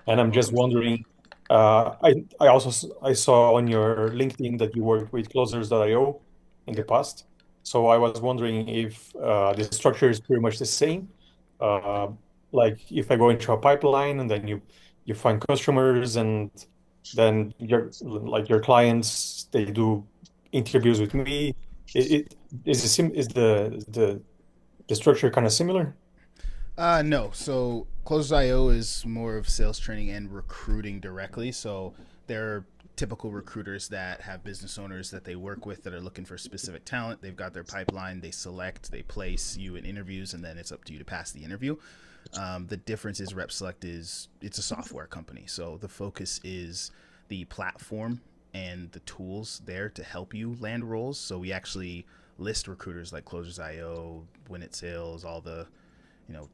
And I'm just wondering, I also I saw on your LinkedIn that you worked with Closers.io in the Yep. past. So I was wondering if the structure is pretty much the same. Uh, like if I go into a pipeline and then you find customers and then your clients they do interviews with me. It is the sim is the structure kind of similar? No. So Closers.io is more of sales training and recruiting directly. So they're typical recruiters that have business owners that they work with that are looking for specific talent. They've got their pipeline. They select, they place you in interviews, and then it's up to you to pass the interview. The difference is RepSelect is it's a software company, so the focus is the platform and the tools there to help you land roles. So we actually list recruiters like Closers.io, Win It Sales, all the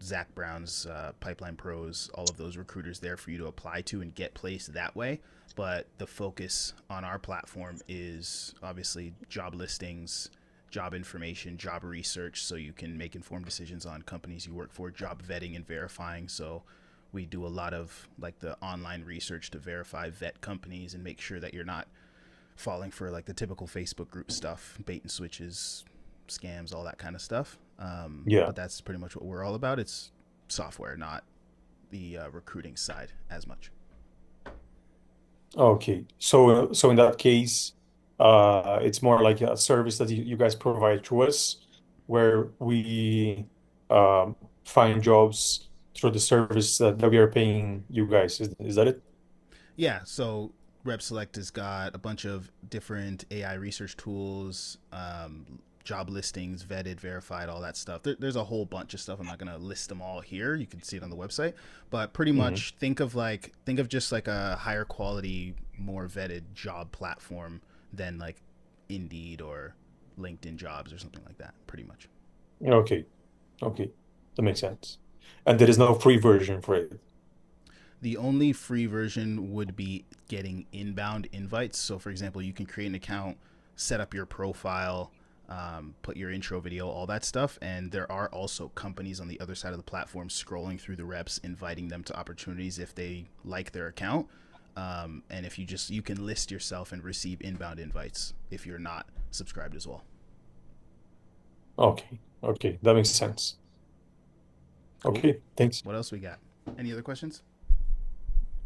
Zach Brown's Pipeline Pros, all of those recruiters there for you to apply to and get placed that way. But the focus on our platform is obviously job listings, job information, job research, so you can make informed decisions on companies you work for, job vetting and verifying. So we do a lot of like the online research to verify, vet companies, and make sure that you're not falling for like the typical Facebook group stuff, bait and switches, scams, all that kind of stuff. Yeah. But that's pretty much what we're all about. It's software, not the recruiting side as much. Okay. So in that case, it's more like a service that you guys provide to us where we find jobs through the service that we are paying you guys. Is that it? Yeah, so RepSelect has got a bunch of different AI research tools, job listings, vetted, verified, all that stuff. There's a whole bunch of stuff. I'm not gonna list them all here. You can see it on the website, but pretty Hmm. much think of just like a higher quality, more vetted job platform than like Indeed or LinkedIn Jobs or something like that. Pretty much. Okay. Okay. That makes sense. And there is no free version for it. The only free version would be getting inbound invites. So, for example, you can create an account, set up your profile, put your intro video, all that stuff. And there are also companies on the other side of the platform scrolling through the reps, inviting them to opportunities if they like their account. And if you can list yourself and receive inbound invites if you're not subscribed as well. Okay. Okay. That makes sense. Cool. Okay. Thanks. What else we got? Any other questions?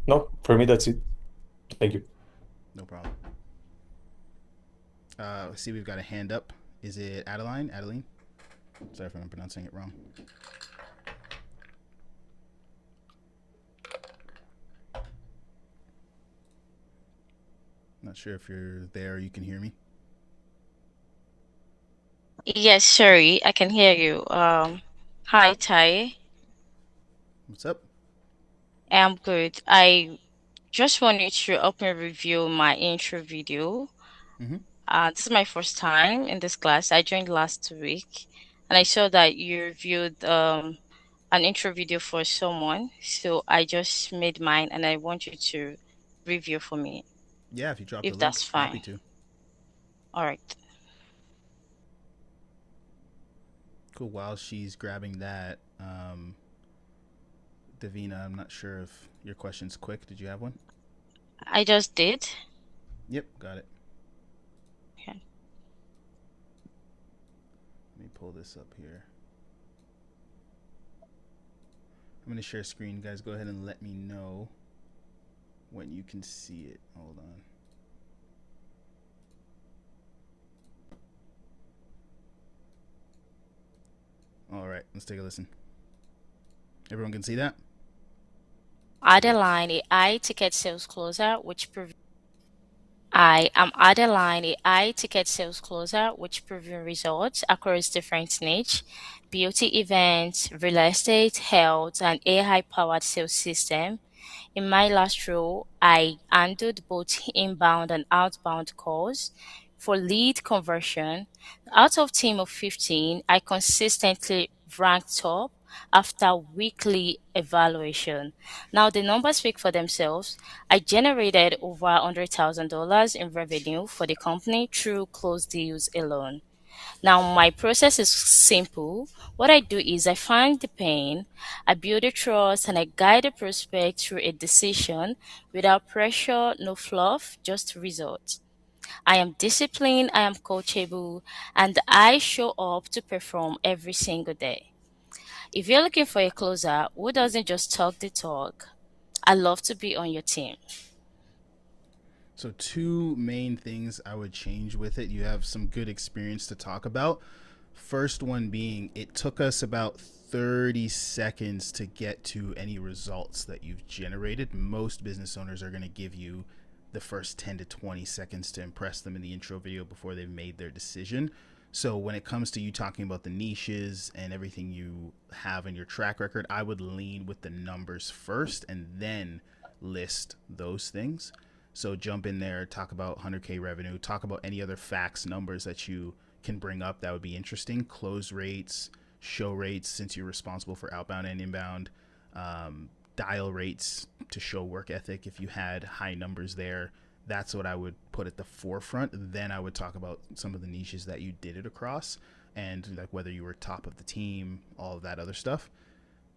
No, for me, that's it. Thank you. No problem. I see we've got a hand up. Is it Adeline? Adeline? Sorry if I'm pronouncing it wrong. Not sure if you're there. You can hear me. Yes, sorry, I can hear you. Hi, Tai. What's up? I'm good. I just wanted to open review my intro video. Mm-hmm. This is my first time in this class. I joined last week, and I saw that you reviewed an intro video for someone. So I just made mine, and I want you to review for me, Yeah, if you drop the if link, that's happy fine. to. All right. Cool. While she's grabbing that, Davina, I'm not sure if your question's quick. Did you have one? I just did. Yep, got it. Okay. Let me pull this up here. I'm going to share screen. Guys, go ahead and let me know when you can see it. Hold on. All right, let's take a listen. Everyone can see that? Cool. Adeline, AI ticket sales closer, which I am Adeline, AI ticket sales closer, which preview results across different niche, beauty events, real estate, health, and AI-powered sales system. In my last role, I handled both inbound and outbound calls. For lead conversion, out of team of 15, I consistently ranked top after weekly evaluation. Now the numbers speak for themselves. I generated over $100,000 in revenue for the company through closed deals alone. Now, my process is simple. What I do is I find the pain, I build a trust, and I guide the prospect through a decision without pressure, no fluff, just results. I am disciplined, I am coachable, and I show up to perform every single day. If you're looking for a closer who doesn't just talk the talk, I love to be on your team. So, two main things I would change with it. You have some good experience to talk about. First one being, it took us about 30 seconds to get to any results that you've generated. Most business owners are going to give you the first 10 to 20 seconds to impress them in the intro video before they've made their decision. So when it comes to you talking about the niches and everything you have in your track record, I would lean with the numbers first and then list those things. So jump in there, talk about 100K revenue, talk about any other facts, numbers that you can bring up that would be interesting. Close rates, show rates, since you're responsible for outbound and inbound, dial rates to show work ethic. If you had high numbers there, that's what I would put at the forefront. Then I would talk about some of the niches that you did it across and like whether you were top of the team, all of that other stuff.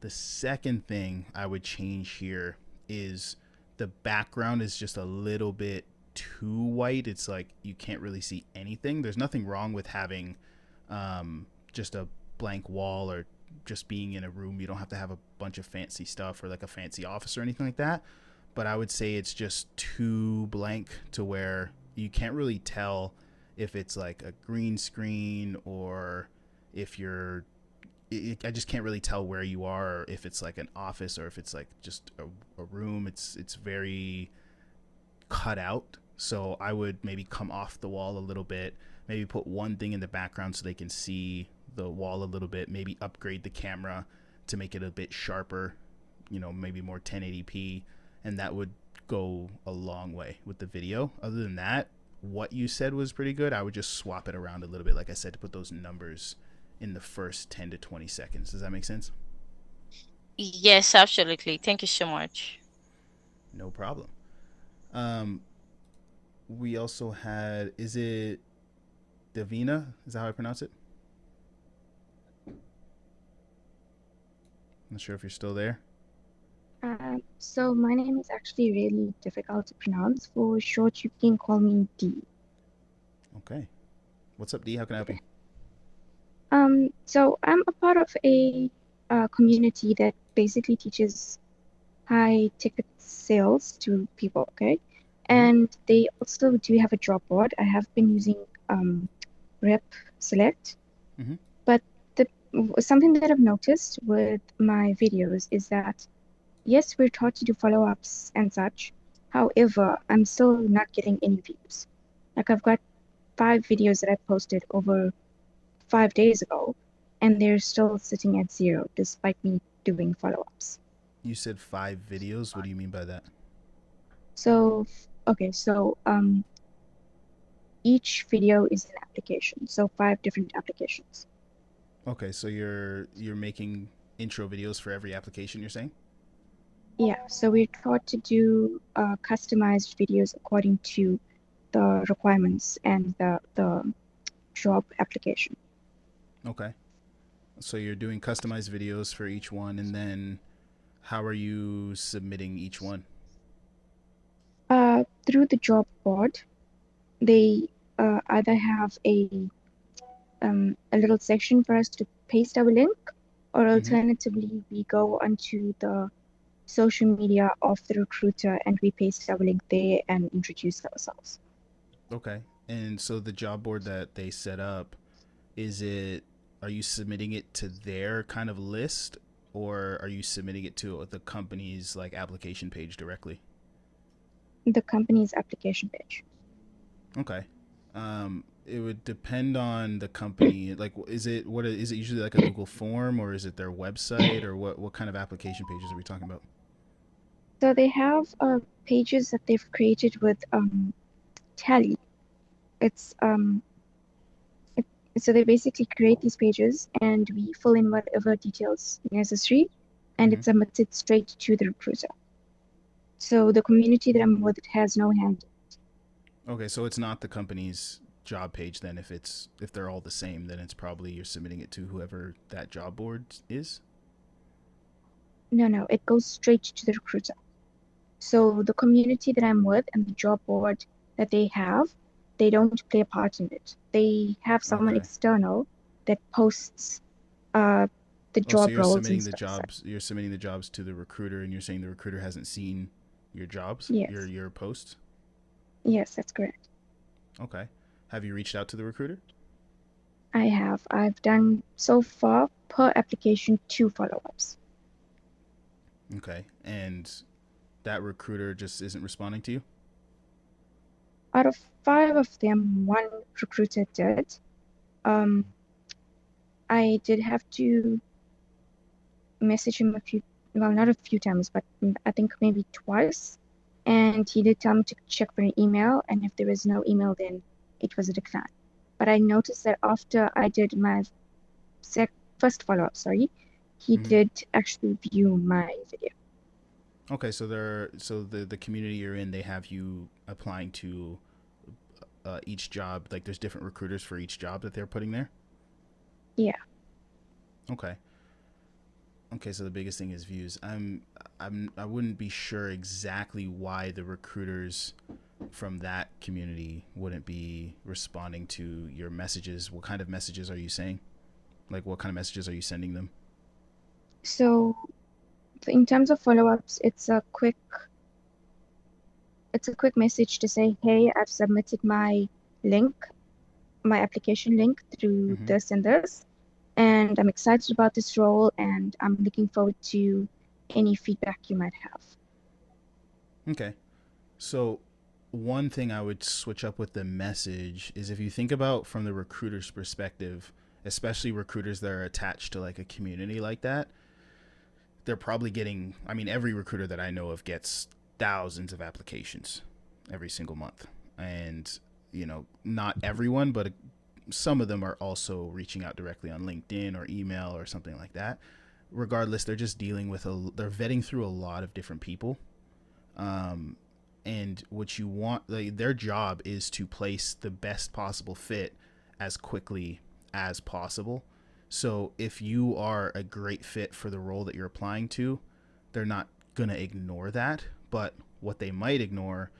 The second thing I would change here is the background is just a little bit too white. It's like you can't really see anything. There's nothing wrong with having just a blank wall or just being in a room. You don't have to have a bunch of fancy stuff or like a fancy office or anything like that. But I would say it's just too blank to where you can't really tell if it's like a green screen or if you're I just can't really tell where you are, or if it's like an office or if it's like just a room. It's very cut out. So I would maybe come off the wall a little bit, maybe put one thing in the background so they can see the wall a little bit, maybe upgrade the camera to make it a bit sharper, maybe more 1080p, and that would go a long way with the video. Other than that, what you said was pretty good. I would just swap it around a little bit, like I said, to put those numbers in the first 10 to 20 seconds. Does that make sense? Yes, absolutely. Thank you so much. No problem. Um, we also had, is it Davina? Is that how I pronounce it? I'm not sure if you're still there. So my name is actually really difficult to pronounce. For short, you can call me D. Okay. What's up, D? How can I help you? So I'm a part of a community that basically teaches high ticket sales to people, okay? Mm-hmm. And they also do have a job board. I have been using Rep Select, Mm-hmm. but the something that I've noticed with my videos is that yes, we're taught to do follow-ups and such. However, I'm still not getting any views. Like I've got 5 videos that I posted over 5 days ago, and they're still sitting at 0 despite me doing follow-ups. You said 5 videos. What do you mean by that? So, okay, so each video is an application, so 5 different applications. Okay, so you're making intro videos for every application, you're saying? Yeah, so we're taught to do customized videos according to the requirements and the job application. Okay. So you're doing customized videos for each one, and then how are you submitting each one? Through the job board, they either have a little section for us to paste our link, or Mm-hmm. alternatively, we go onto the social media of the recruiter and we paste our link there and introduce ourselves. Okay. And so the job board that they set up, are you submitting it to their kind of list, or are you submitting it to the company's like application page directly? The company's application page. Okay. It would depend on the company. Like, is it usually like a Google form, or is it their website, or what kind of application pages are we talking about? So they have pages that they've created with Tally. It's so they basically create these pages and we fill in whatever details necessary, and Mm-hmm. it's submitted straight to the recruiter. So the community that I'm with has no hand. Okay, so it's not the company's job page, then if they're all the same, then it's probably you're submitting it to whoever that job board is. No, it goes straight to the recruiter. So the community that I'm with and the job board that they have, they don't play a part in it. They have someone Okay. external that posts the Oh, so job roles and stuff. you're submitting the jobs to the recruiter, and you're saying the recruiter hasn't seen your jobs, Yes. your posts. Yes, that's correct. Okay. Have you reached out to the recruiter? I have. I've done so far per application 2 follow-ups. Okay. And that recruiter just isn't responding to you? Out of 5 of them, 1 recruiter did. I did have to message him not a few times, but I think maybe twice. And he did tell me to check for an email, and if there was no email, then it was a decline. But I noticed that after I did my first follow-up, he did actually view my video. Okay, so the community you're in, they have you applying to each job. Like there's different recruiters for each job that they're putting there. Yeah. Okay. Okay, so the biggest thing is views. I wouldn't be sure exactly why the recruiters from that community wouldn't be responding to your messages. What kind of messages are you saying? Like what kind of messages are you sending them? So in terms of follow-ups, it's a quick message to say, hey, I've submitted my application link through this and this, and I'm excited about this role, and I'm looking forward to any feedback you might have. Okay. So one thing I would switch up with the message is if you think about from the recruiter's perspective, especially recruiters that are attached to like a community like that, they're probably getting, I mean, every recruiter that I know of gets thousands of applications every single month. And, you know, not everyone, but some of them are also reaching out directly on LinkedIn or email or something like that. Regardless, they're just dealing with they're vetting through a lot of different people. And what you want, like, their job is to place the best possible fit as quickly as possible. So if you are a great fit for the role that you're applying to, they're not going to ignore that. But what they might ignore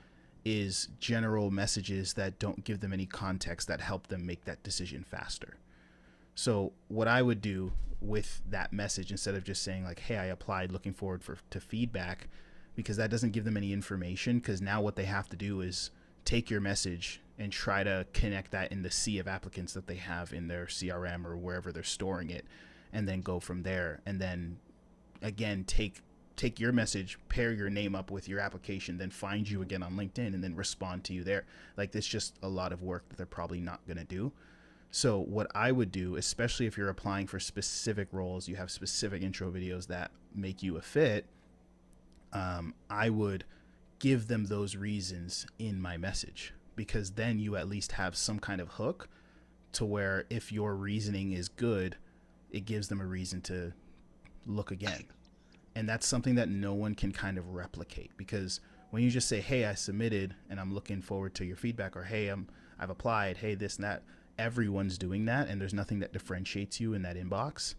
is general messages that don't give them any context that help them make that decision faster. So what I would do with that message, instead of just saying like, hey, I applied, looking forward to feedback, because that doesn't give them any information, because now what they have to do is take your message and try to connect that in the sea of applicants that they have in their CRM or wherever they're storing it, and then go from there. And then again, take your message, pair your name up with your application, then find you again on LinkedIn and then respond to you there. Like, this just a lot of work that they're probably not going to do. So what I would do, especially if you're applying for specific roles, you have specific intro videos that make you a fit, I would give them those reasons in my message, because then you at least have some kind of hook to where if your reasoning is good, it gives them a reason to look again. And that's something that no one can kind of replicate, because when you just say, hey, I submitted and I'm looking forward to your feedback, or hey, I've applied, hey, this and that, everyone's doing that, and there's nothing that differentiates you in that inbox.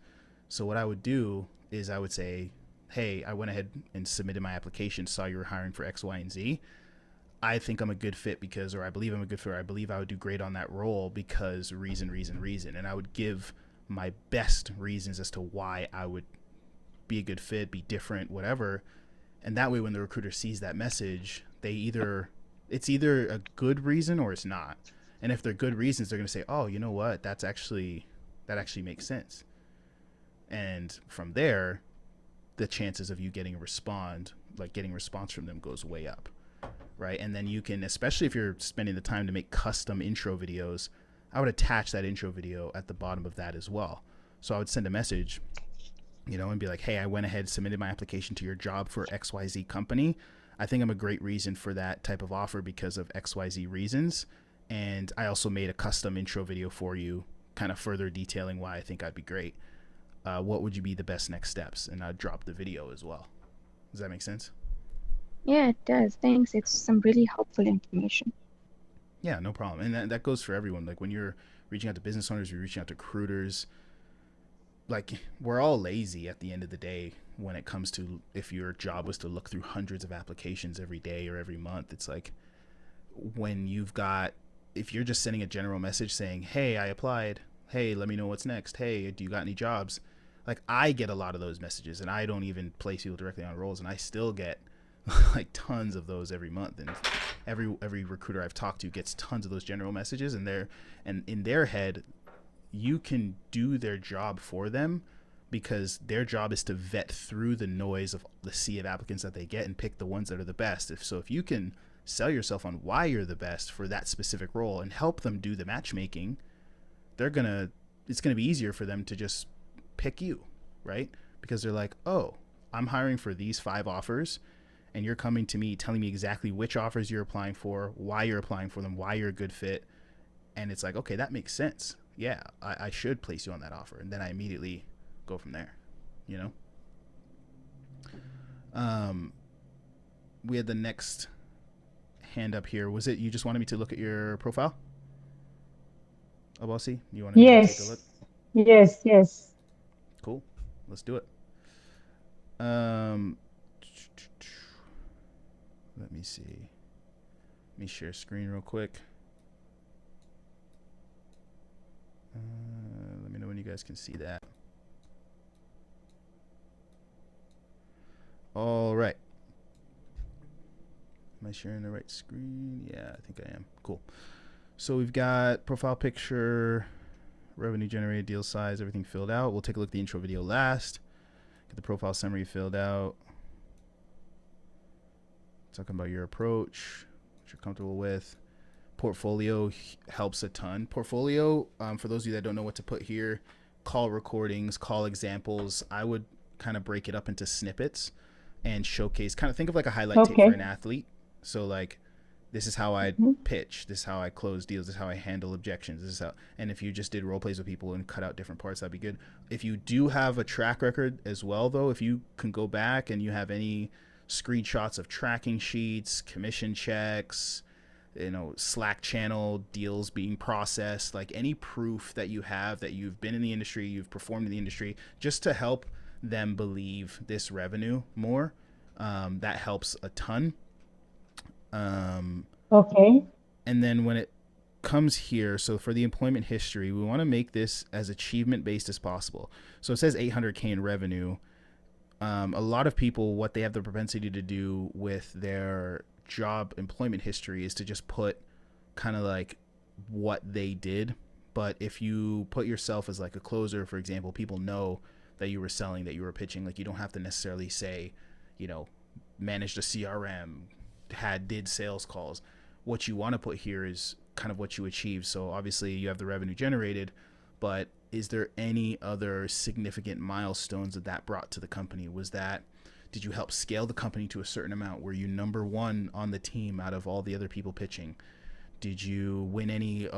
So what I would do is I would say, hey, I went ahead and submitted my application, saw you were hiring for X, Y, and Z. I think I'm a good fit because, or I believe I'm a good fit, or I believe I would do great on that role because reason. And I would give my best reasons as to why I would be a good fit, be different, whatever. And that way, when the recruiter sees that message, it's either a good reason or it's not. And if they're good reasons, they're going to say, oh, you know what? That actually makes sense. And from there, the chances of you getting a response from them goes way up. Right. And then you can, especially if you're spending the time to make custom intro videos, I would attach that intro video at the bottom of that as well. So I would send a message, and be like, hey, I went ahead, submitted my application to your job for XYZ company. I think I'm a great reason for that type of offer because of XYZ reasons. And I also made a custom intro video for you, kind of further detailing why I think I'd be great. What would you be the best next steps? And I'd drop the video as well. Does that make sense? Yeah, it does. Thanks. It's some really helpful information. Yeah, no problem. And that goes for everyone. Like when you're reaching out to business owners, you're reaching out to recruiters. Like we're all lazy at the end of the day when it comes to if your job was to look through hundreds of applications every day or every month. It's like when you've got, if you're just sending a general message saying, hey, I applied. Hey, let me know what's next. Hey, do you got any jobs? Like I get a lot of those messages and I don't even place people directly on roles and I still get like tons of those every month, and every recruiter I've talked to gets tons of those general messages, and in their head you can do their job for them because their job is to vet through the noise of the sea of applicants that they get and pick the ones that are the best. If you can sell yourself on why you're the best for that specific role and help them do the matchmaking, it's gonna be easier for them to just pick you, right? Because they're like, oh, I'm hiring for these 5 offers and you're coming to me telling me exactly which offers you're applying for, why you're applying for them, why you're a good fit. And it's like, okay, that makes sense. Yeah, I should place you on that offer. And then I immediately go from there, you know? We had the next hand up here. Was it you just wanted me to look at your profile? Abasi, you wanted me to take a look? Yes, yes. Cool. Let's do it. Let me see. Let me share screen real quick. Let me know when you guys can see that. All right. Am I sharing the right screen? Yeah, I think I am. Cool. So we've got profile picture, revenue generated, deal size, everything filled out. We'll take a look at the intro video last. Get the profile summary filled out. Talking about your approach, what you're comfortable with. Portfolio helps a ton. Portfolio, for those of you that don't know what to put here, call recordings, call examples. I would kind of break it up into snippets and showcase, kind of think of like a highlight tape for an athlete. So like, this is how I pitch, this is how I close deals, this is how I handle objections, this is how, and if you just did role plays with people and cut out different parts, that'd be good. If you do have a track record as well though, if you can go back and you have any screenshots of tracking sheets, commission checks, you know, Slack channel deals being processed, like any proof that you have that you've been in the industry, you've performed in the industry, just to help them believe this revenue more, that helps a ton. Okay. And then when it comes here, so for the employment history, we want to make this as achievement based as possible. So it says 800K in revenue. A lot of people, what they have the propensity to do with their job employment history is to just put kind of like what they did. But if you put yourself as like a closer, for example, people know that you were selling, that you were pitching. Like you don't have to necessarily say, you know, managed a CRM, did sales calls. What you want to put here is kind of what you achieved. So obviously you have the revenue generated, but is there any other significant milestones that brought to the company? Did you help scale the company to a certain amount? Were you number one on the team out of all the other people pitching? Did you win any,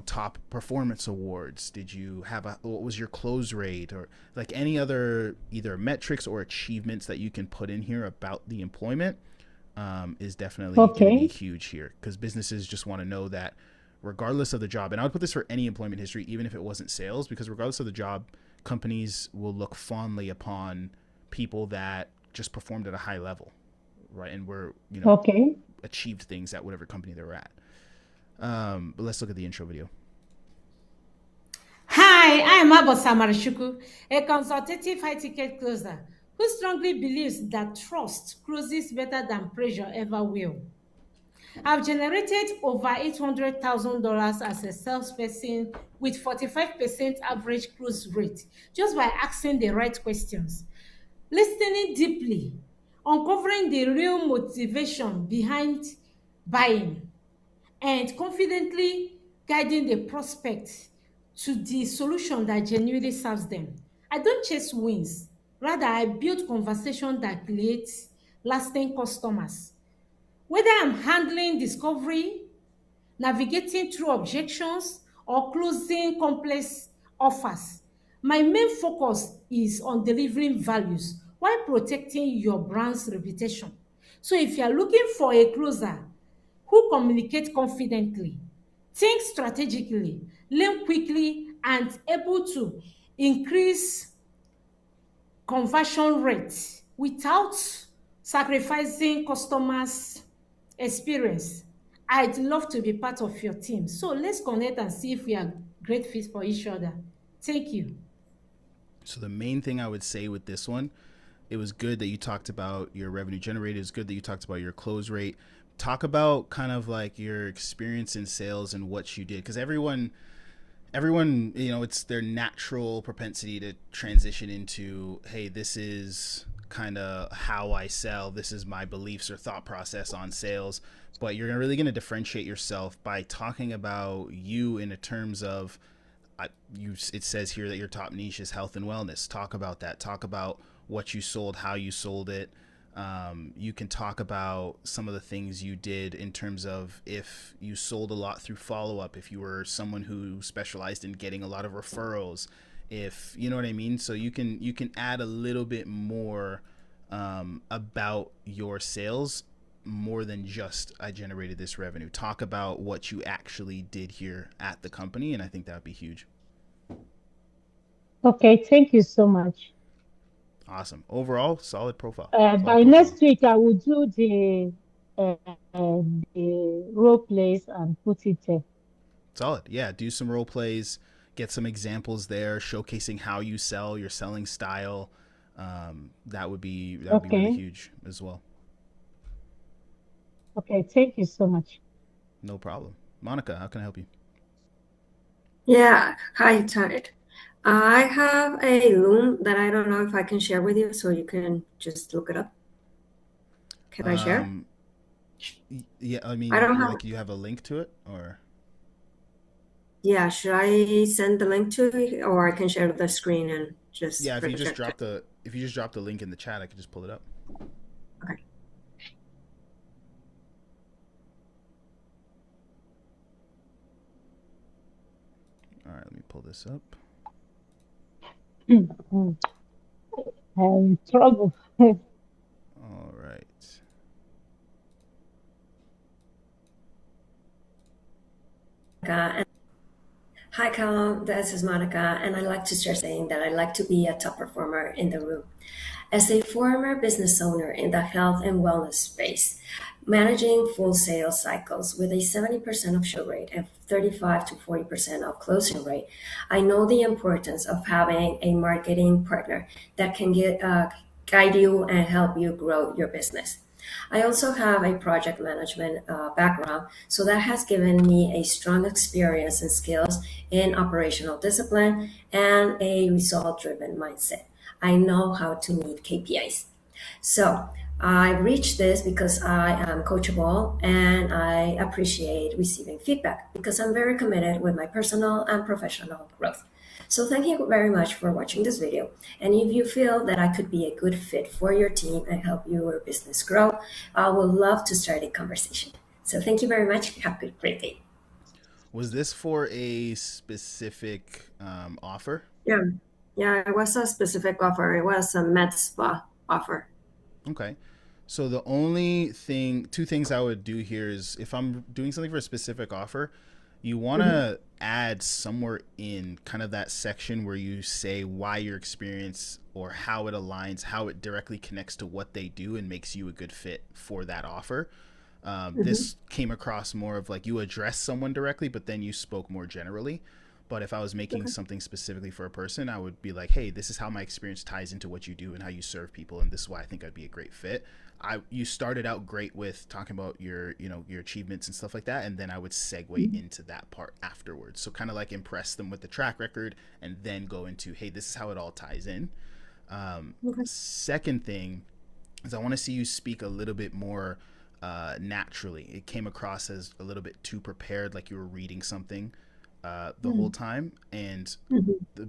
top performance awards? Did you have what was your close rate, or like any other either metrics or achievements that you can put in here about the employment? Is definitely going to be huge here, because businesses just want to know that regardless of the job, and I would put this for any employment history, even if it wasn't sales, because regardless of the job, companies will look fondly upon people that just performed at a high level, right? And were, achieved things at whatever company they were at. But let's look at the intro video. Hi, I'm Abosa Marishuku, a consultative high-ticket closer who strongly believes that trust closes better than pressure ever will. I've generated over $800,000 as a salesperson with 45% average close rate just by asking the right questions, listening deeply, uncovering the real motivation behind buying, and confidently guiding the prospect to the solution that genuinely serves them. I don't chase wins. Rather, I build conversation that creates lasting customers. Whether I'm handling discovery, navigating through objections, or closing complex offers, my main focus is on delivering values while protecting your brand's reputation. So if you're looking for a closer who communicate confidently, think strategically, learn quickly, and able to increase conversion rate without sacrificing customers' experience. I'd love to be part of your team. So let's connect and see if we are great fit for each other. Thank you. So the main thing I would say with this one, it was good that you talked about your revenue generated. It's good that you talked about your close rate. Talk about kind of like your experience in sales and what you did, because everyone, it's their natural propensity to transition into, hey, this is kind of how I sell, this is my beliefs or thought process on sales. But you're really going to differentiate yourself by talking about you in a terms of, it says here that your top niche is health and wellness. Talk about that. Talk about what you sold, how you sold it. You can talk about some of the things you did in terms of if you sold a lot through follow-up, if you were someone who specialized in getting a lot of referrals, if you know what I mean. So you can add a little bit more about your sales, more than just I generated this revenue. Talk about what you actually did here at the company, and I think that would be huge. Okay, thank you so much. Awesome. Overall, solid profile. By next week, I will do the role plays and put it there. Solid. Yeah, do some role plays, get some examples there, showcasing how you sell, your selling style. That would be really huge as well. Okay, thank you so much. No problem. Monica, how can I help you? Yeah, hi, Tarek. I have a loom that I don't know if I can share with you, so you can just look it up. Can I share? Yeah, I mean, I don't have. like, you have a link to it, or? Yeah, should I send the link to you, or I can share the screen and just. Yeah, if you just drop the link in the chat, I can just pull it up. Okay. All right, let me pull this up. I'm in trouble. All right. Hi, Callum. This is Monica, and I'd like to start saying that I'd like to be a top performer in the room. As a former business owner in the health and wellness space, managing full sales cycles with a 70% of show rate and 35 to 40% of closing rate, I know the importance of having a marketing partner that can guide you and help you grow your business. I also have a project management background, so that has given me a strong experience and skills in operational discipline and a result-driven mindset. I know how to meet KPIs. So I reached this because I am coachable and I appreciate receiving feedback because I'm very committed with my personal and professional growth. So thank you very much for watching this video. And if you feel that I could be a good fit for your team and help your business grow, I would love to start a conversation. So thank you very much. Have a great day. Was this for a specific offer? Yeah, it was a specific offer. It was a med spa offer. Okay. So the two things I would do here is if I'm doing something for a specific offer, you want to add somewhere in kind of that section where you say why your experience or how it aligns, how it directly connects to what they do and makes you a good fit for that offer. This came across more of like you address someone directly, but then you spoke more generally. But if I was making something specifically for a person, I would be like, hey, this is how my experience ties into what you do and how you serve people. And this is why I think I'd be a great fit. You started out great with talking about your achievements and stuff like that. And then I would segue into that part afterwards. So kind of like impress them with the track record and then go into, hey, this is how it all ties in. Second thing is I want to see you speak a little bit more naturally. It came across as a little bit too prepared, like you were reading something the whole time. And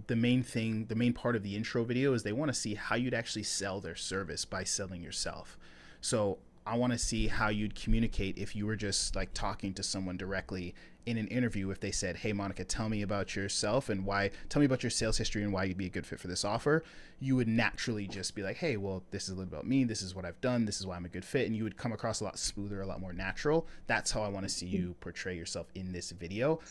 the main part of the intro video is they want to see how you'd actually sell their service by selling yourself. So I want to see how you'd communicate if you were just like talking to someone directly in an interview. If they said, "Hey, Monica, tell me about yourself and why. Tell me about your sales history and why you'd be a good fit for this offer." You would naturally just be like, "Hey, well, this is a little about me. This is what I've done. This is why I'm a good fit," and you would come across a lot smoother, a lot more natural. That's how I want to see you portray yourself in this video.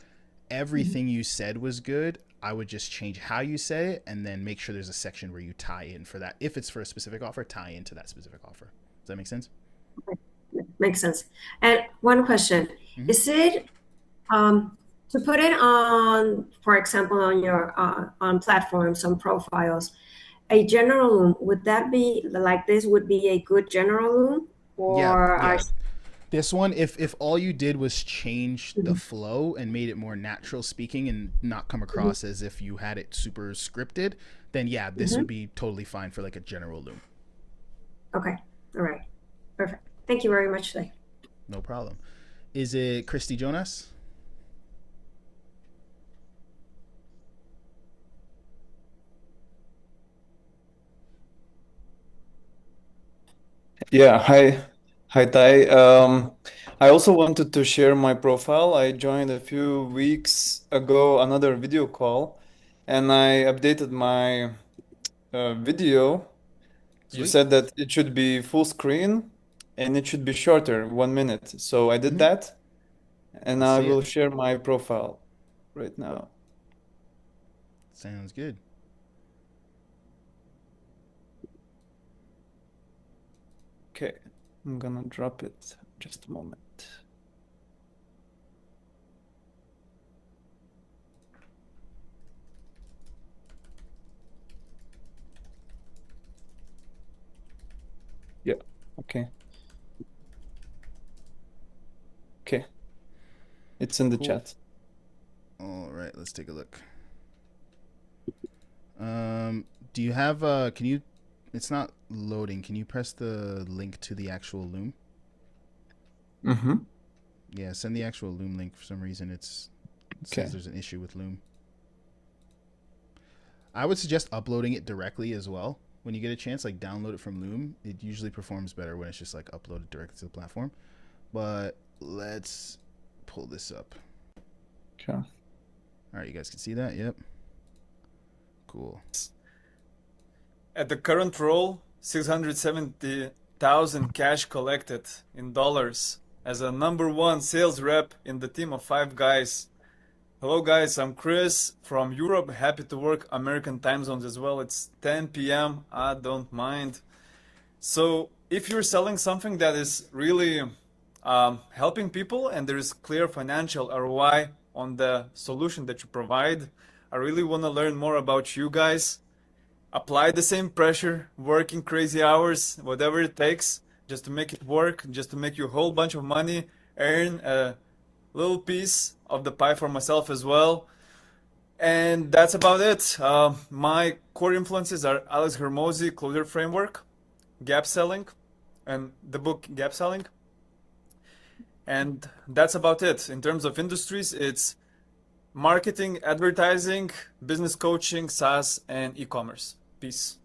Everything you said was good. I would just change how you say it and then make sure there's a section where you tie in for that. If it's for a specific offer, tie into that specific offer. Does that make sense? Makes sense. And one question, is it to put it on, for example, on your on platforms, on profiles, a general loom, would that be like this would be a good general loom? Yeah, Or yeah. are This one, if all you did was change the flow and made it more natural speaking and not come across as if you had it super scripted, then yeah, this would be totally fine for like a general loom. okay, all right, perfect. Thank you very much, Lay. No problem. Is it Christy Jonas? Yeah, hi Ty. I also wanted to share my profile. I joined a few weeks ago another video call, and I updated my video. You Sweet. said that it should be full screen and it should be shorter, 1 minute. So I did that, and Let's I see will it. share my profile right now. Sounds good. Okay, I'm gonna drop it. Just a moment. Yeah, okay. Okay, it's in the Cool. chat. All right, let's take a look. Do you have can you, it's not loading. Can you press the link to the actual loom? Mm-hmm. Yeah, send the actual loom link. For some reason it says Okay. there's an issue with loom. I would suggest uploading it directly as well. When you get a chance, like download it from Loom. It usually performs better when it's just like uploaded directly to the platform. But let's pull this up. Okay. All right, you guys can see that? Yep. Cool. At the current roll, 670,000 cash collected in dollars as a #1 sales rep in the team of 5 guys. Hello guys, I'm Chris from Europe. Happy to work American time zones as well. It's 10 p.m. I don't mind. So if you're selling something that is really helping people and there is clear financial ROI on the solution that you provide, I really want to learn more about you guys. Apply the same pressure, working crazy hours, whatever it takes, just to make it work, just to make you a whole bunch of money, earn a little piece of the pie for myself as well. And that's about it. My core influences are Alex Hermosi, Closure Framework, Gap Selling, and the book Gap Selling. And that's about it. In terms of industries, it's marketing, advertising, business coaching, SaaS, and e-commerce. Peace.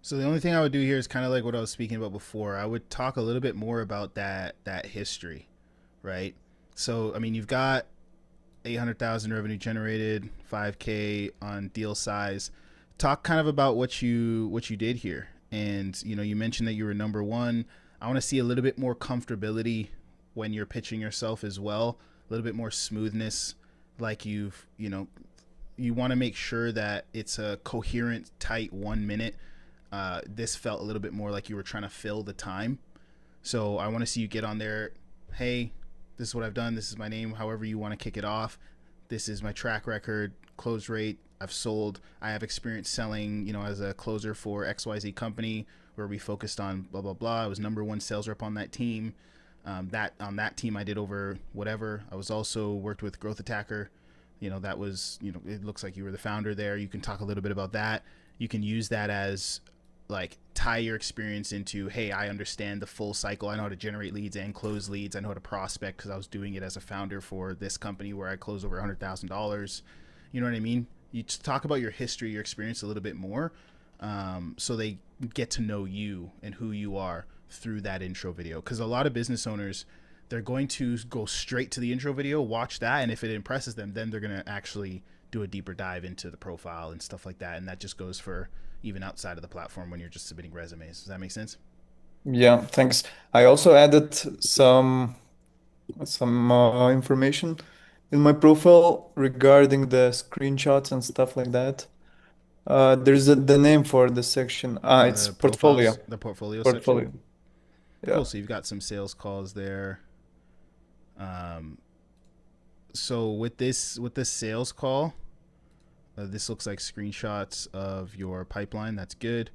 So the only thing I would do here is kind of like what I was speaking about before. I would talk a little bit more about that history, right? So I mean, you've got 800,000 revenue generated, 5K on deal size. Talk kind of about what you did here, and you mentioned that you were #1. I want to see a little bit more comfortability when you're pitching yourself as well, a little bit more smoothness, like you want to make sure that it's a coherent, tight 1 minute. This felt a little bit more like you were trying to fill the time. So I want to see you get on there. Hey, this is what I've done. This is my name. However you want to kick it off. This is my track record, close rate. I've sold. I have experience selling, as a closer for XYZ company where we focused on blah, blah, blah. I was #1 sales rep on that team. That on that team I did over whatever. I was also worked with Growth Attacker. That was, it looks like you were the founder there. You can talk a little bit about that. You can use that as like tie your experience into, hey, I understand the full cycle. I know how to generate leads and close leads. I know how to prospect because I was doing it as a founder for this company where I closed over $100,000. You know what I mean? You just talk about your history, your experience a little bit more, so they get to know you and who you are through that intro video, because a lot of business owners, they're going to go straight to the intro video, watch that, and if it impresses them, then they're going to actually do a deeper dive into the profile and stuff like that. And that just goes for even outside of the platform when you're just submitting resumes. Does that make sense? Yeah, thanks. I also added some information in my profile regarding the screenshots and stuff like that. There's the name for the section. It's The portfolio. profiles, the portfolio section. Portfolio. Yeah. Cool. So you've got some sales calls there. So with this sales call, this looks like screenshots of your pipeline. That's good.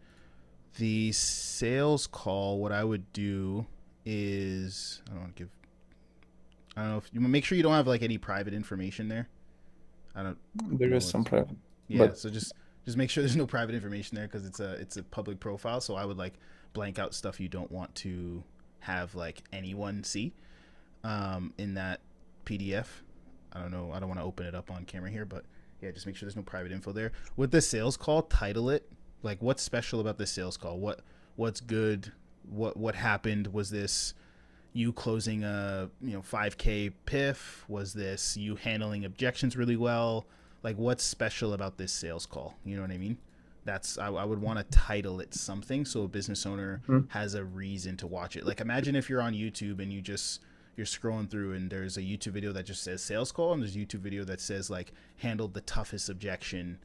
The sales call, what I would do is, I don't know if you make sure you don't have like any private information there. There is some private. Yeah, But so just make sure there's no private information there, because it's a public profile. So I would like blank out stuff you don't want to have like anyone see in that PDF. I don't know. I don't want to open it up on camera here, but yeah, just make sure there's no private info there. With the sales call, title it like, what's special about this sales call? What's good? What happened? Was this you closing a 5K PIF? Was this you handling objections really well? Like, what's special about this sales call? You know what I mean? That's I would want to title it something so a business owner has a reason to watch it. Like, imagine if you're on YouTube and you're scrolling through and there's a YouTube video that just says sales call, and there's a YouTube video that says like handled the toughest objection,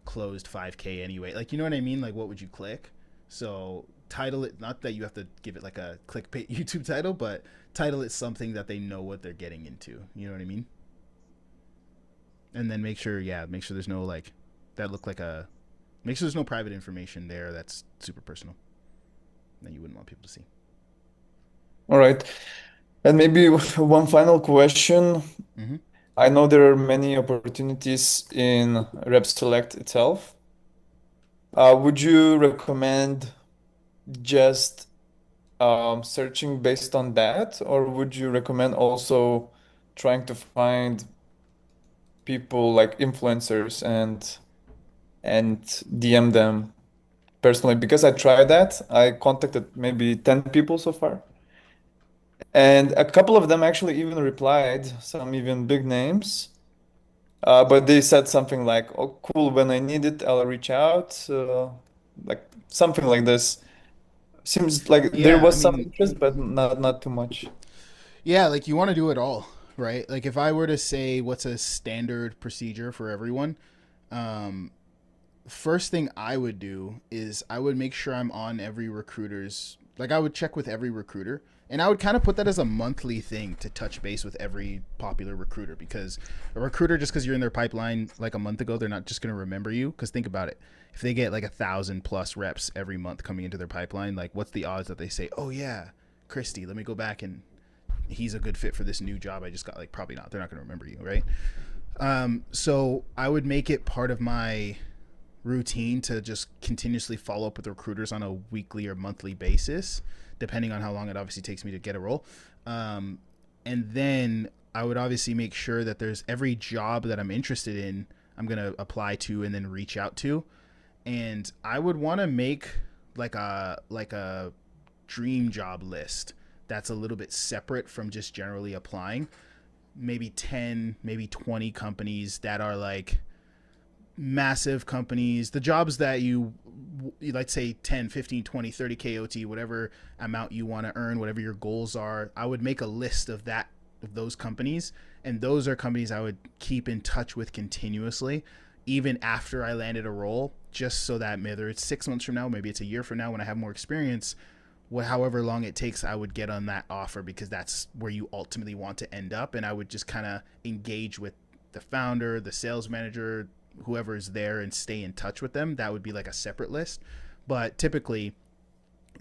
closed 5K anyway. Like, you know what I mean? Like, what would you click? So title it, not that you have to give it like a clickbait YouTube title, but title it something that they know what they're getting into. You know what I mean? And then make sure there's no like that look like a make sure there's no private information there that's super personal that you wouldn't want people to see. all right. And maybe one final question. Mm-hmm. I know there are many opportunities in Rep Select itself. Would you recommend just searching based on that, or would you recommend also trying to find people like influencers and DM them personally? Because I tried that. I contacted maybe 10 people so far. And a couple of them actually even replied, some even big names. But they said something like, "Oh, cool, when I need it, I'll reach out." Like something like this. Seems like there Yeah, was some interest, but not too much. Yeah, like you want to do it all, right? Like if I were to say what's a standard procedure for everyone, first thing I would do is I would make sure I'm on every recruiter's, like I would check with every recruiter, and I would kind of put that as a monthly thing to touch base with every popular recruiter, because a recruiter, just because you're in their pipeline like a month ago, they're not just going to remember you. Because think about it. If they get like 1,000+ reps every month coming into their pipeline, like what's the odds that they say, oh yeah, Christy, let me go back and he's a good fit for this new job I just got? Like, probably not. They're not going to remember you, right? So I would make it part of my routine to just continuously follow up with recruiters on a weekly or monthly basis, depending on how long it obviously takes me to get a role. And then I would obviously make sure that there's every job that I'm interested in, I'm going to apply to and then reach out to. And I would want to make like a dream job list that's a little bit separate from just generally applying. Maybe 10, maybe 20 companies that are like massive companies, the jobs that you let's say 10, 15, 20, 30 KOT, whatever amount you want to earn, whatever your goals are. I would make a list of those companies, and those are companies I would keep in touch with continuously, even after I landed a role, just so that whether it's 6 months from now, maybe it's a year from now when I have more experience, however long it takes, I would get on that offer, because that's where you ultimately want to end up. And I would just kind of engage with the founder, the sales manager, whoever is there, and stay in touch with them. That would be like a separate list. But typically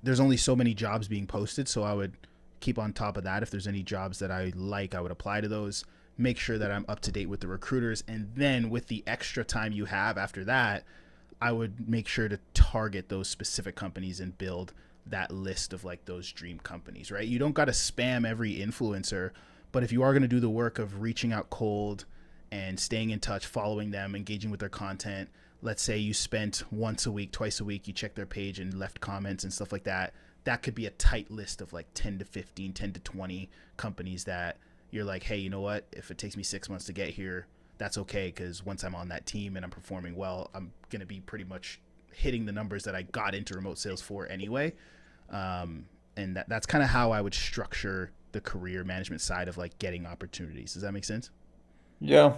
there's only so many jobs being posted, so I would keep on top of that. If there's any jobs that I like, I would apply to those, make sure that I'm up to date with the recruiters. And then with the extra time you have after that, I would make sure to target those specific companies and build that list of like those dream companies, right? You don't got to spam every influencer, but if you are going to do the work of reaching out cold and staying in touch, following them, engaging with their content, let's say you spent once a week, twice a week, you check their page and left comments and stuff like that, that could be a tight list of like 10 to 15, 10 to 20 companies that you're like, hey, you know what? If it takes me 6 months to get here, that's okay, because once I'm on that team and I'm performing well, I'm going to be pretty much hitting the numbers that I got into remote sales for anyway. And that's kind of how I would structure the career management side of like getting opportunities. Does that make sense? Yeah,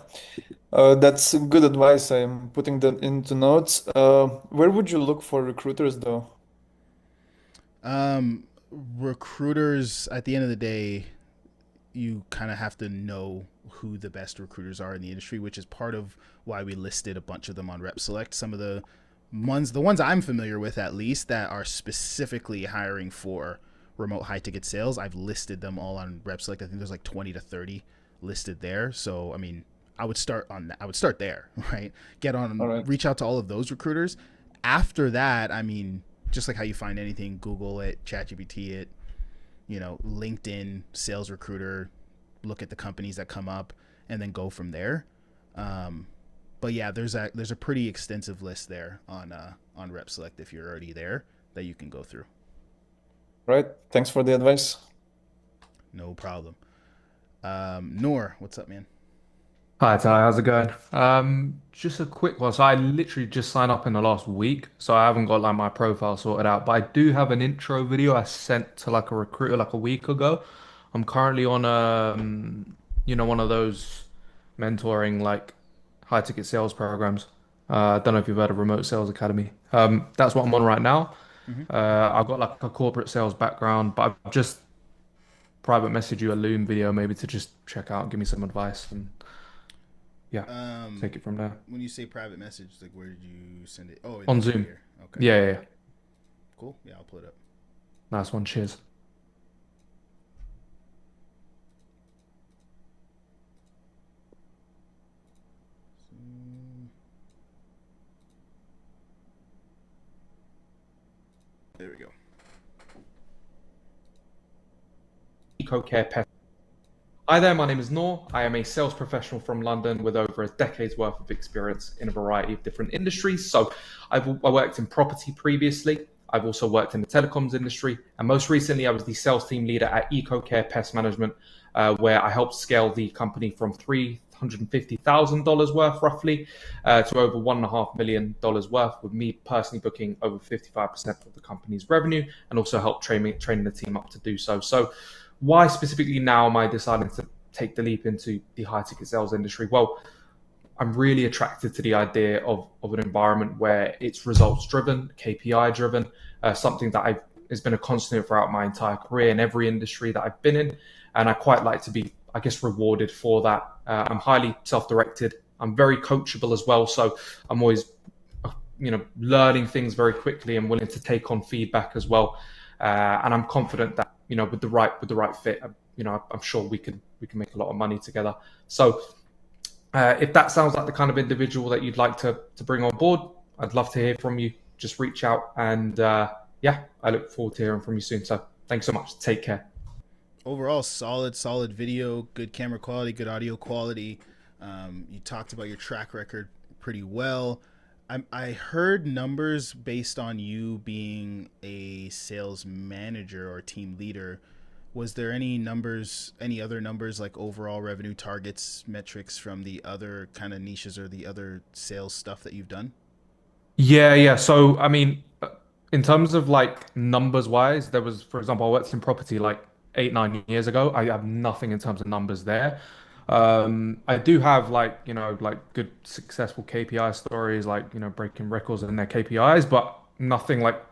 that's good advice. I'm putting that into notes. Where would you look for recruiters though? Um, Recruiters, at the end of the day, you kind of have to know who the best recruiters are in the industry, which is part of why we listed a bunch of them on Rep Select. Some of the ones I'm familiar with, at least, that are specifically hiring for remote high ticket sales, I've listed them all on Rep Select. I think there's like 20 to 30 listed there. So, I mean, I would start on that. I would start there, right? Get All on, right. reach out to all of those recruiters. After that, I mean, just like how you find anything, Google it, ChatGPT it, LinkedIn, sales recruiter, look at the companies that come up, and then go from there. Um, but yeah, there's a pretty extensive list there on Rep Select if you're already there that you can go through. Right. Thanks for the advice. No problem. Noor, what's up, man? Hi, Ty, how's it going? Just a quick one. So I literally just signed up in the last week, so I haven't got like my profile sorted out, but I do have an intro video I sent to like a recruiter like a week ago. I'm currently on one of those mentoring like high ticket sales programs. I don't know if you've heard of Remote Sales Academy. That's what I'm on right now. Mm-hmm. I've got like a corporate sales background, but I've just private messaged you a Loom video maybe to just check out, give me some advice, and yeah, take it from there. When you say private message, like where did you send it? Oh, On right Zoom. here. Okay. Yeah, yeah, yeah. Cool. Yeah, I'll pull it up. Nice one. Cheers. There we go. Eco-care pest. Hi there, my name is Noor. I am a sales professional from London with over a decade's worth of experience in a variety of different industries. So I worked in property previously. I've also worked in the telecoms industry. And most recently, I was the sales team leader at Eco-care Pest Management, where I helped scale the company from $350,000 worth roughly to over $1.5 million worth, with me personally booking over 55% of the company's revenue and also help training the team up to do so. So why specifically now am I deciding to take the leap into the high ticket sales industry? Well, I'm really attracted to the idea of an environment where it's results driven, KPI driven, something that has been a constant throughout my entire career in every industry that I've been in. And I quite like to be, I guess, rewarded for that. I'm highly self-directed. I'm very coachable as well. So I'm always, learning things very quickly and willing to take on feedback as well. And I'm confident that, with the right fit, I'm sure we can make a lot of money together. So if that sounds like the kind of individual that you'd like to bring on board, I'd love to hear from you. Just reach out, and I look forward to hearing from you soon. So thanks so much. Take care. Overall, solid video, good camera quality, good audio quality. You talked about your track record pretty well. I heard numbers based on you being a sales manager or team leader. Was there any other numbers like overall revenue targets, metrics from the other kind of niches or the other sales stuff that you've done? Yeah. So, I mean, in terms of like numbers wise, there was, for example, I worked in property like 8, 9 years ago. I have nothing in terms of numbers there. I do have like good successful KPI stories, like, breaking records in their KPIs, but nothing like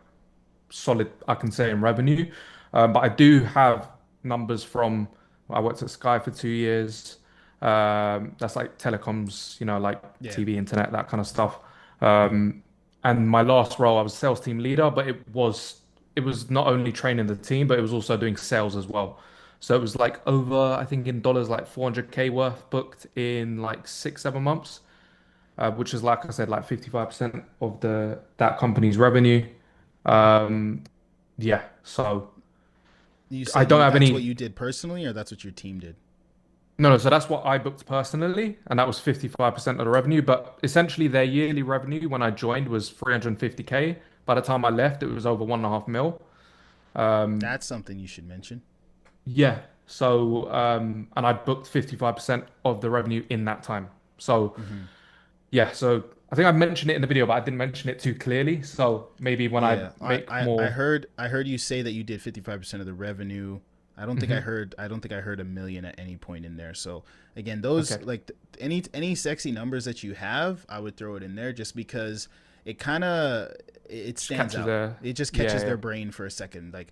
solid I can say in revenue. But I do have numbers from I worked at Sky for 2 years. That's like telecoms, like Yeah. TV, internet, that kind of stuff. And my last role, I was sales team leader, but it was not only training the team, but it was also doing sales as well. So it was like over, I think in dollars, like 400K worth booked in like 6, 7 months, which is like I said, like 55% of that company's revenue. Um, yeah, so You I said don't have that's what any. you did personally, or that's what your team did? No, so that's what I booked personally, and that was 55% of the revenue. But essentially, their yearly revenue when I joined was 350K. By the time I left, it was over 1.5 mil. That's something you should mention. Yeah. So, and I booked 55% of the revenue in that time. So, yeah. So I think I mentioned it in the video, but I didn't mention it too clearly. So maybe when I Yeah, make I more, heard you say that you did 55% of the revenue. Mhm. I don't think I heard a million at any point in there. So again, those Okay. like any sexy numbers that you have, I would throw it in there just because it kind of it Just stands catches out. the, It just yeah, catches yeah, their brain for a second. Like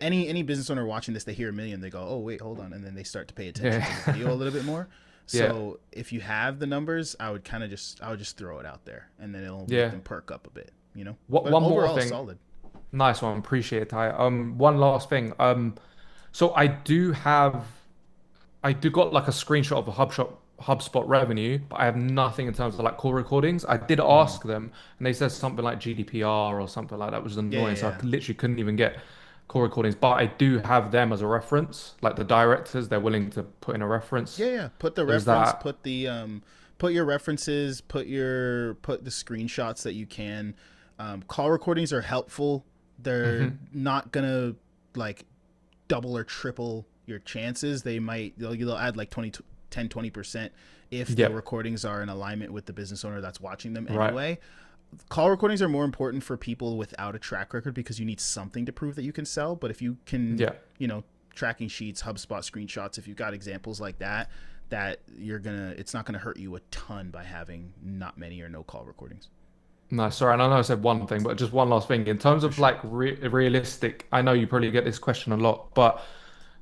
any business owner watching this, they hear a million, they go, "Oh, wait, hold on." And then they start to pay attention to the video a yeah, little bit more. yeah, So, if you have the numbers, I would just throw it out there and then it'll make yeah. them perk up a bit, you know? What, But one more overall, thing. solid. Nice one. Appreciate it, Ty. One last thing. So I do got like a screenshot of the HubSpot revenue, but I have nothing in terms of like call recordings. I did Mm-hmm. ask them, and they said something like GDPR or something like that, which was Yeah, yeah, annoying. So I yeah. literally couldn't even get call recordings. But I do have them as a reference, like the directors. They're willing to put in a reference. Yeah, yeah. Put the So is reference, that? put the put your references, put the screenshots that you can. Call recordings are helpful. They're Hmm. not gonna like double or triple your chances. They'll add like 20% if the Yeah. recordings are in alignment with the business owner that's watching them Right. anyway. Call recordings are more important for people without a track record because you need something to prove that you can sell. But if you can, Yeah. you know, tracking sheets, HubSpot screenshots, if you've got examples like that, it's not gonna hurt you a ton by having not many or no call recordings. No, sorry, and I know I said one thing, but just one last thing. In terms For of sure. like realistic, I know you probably get this question a lot, but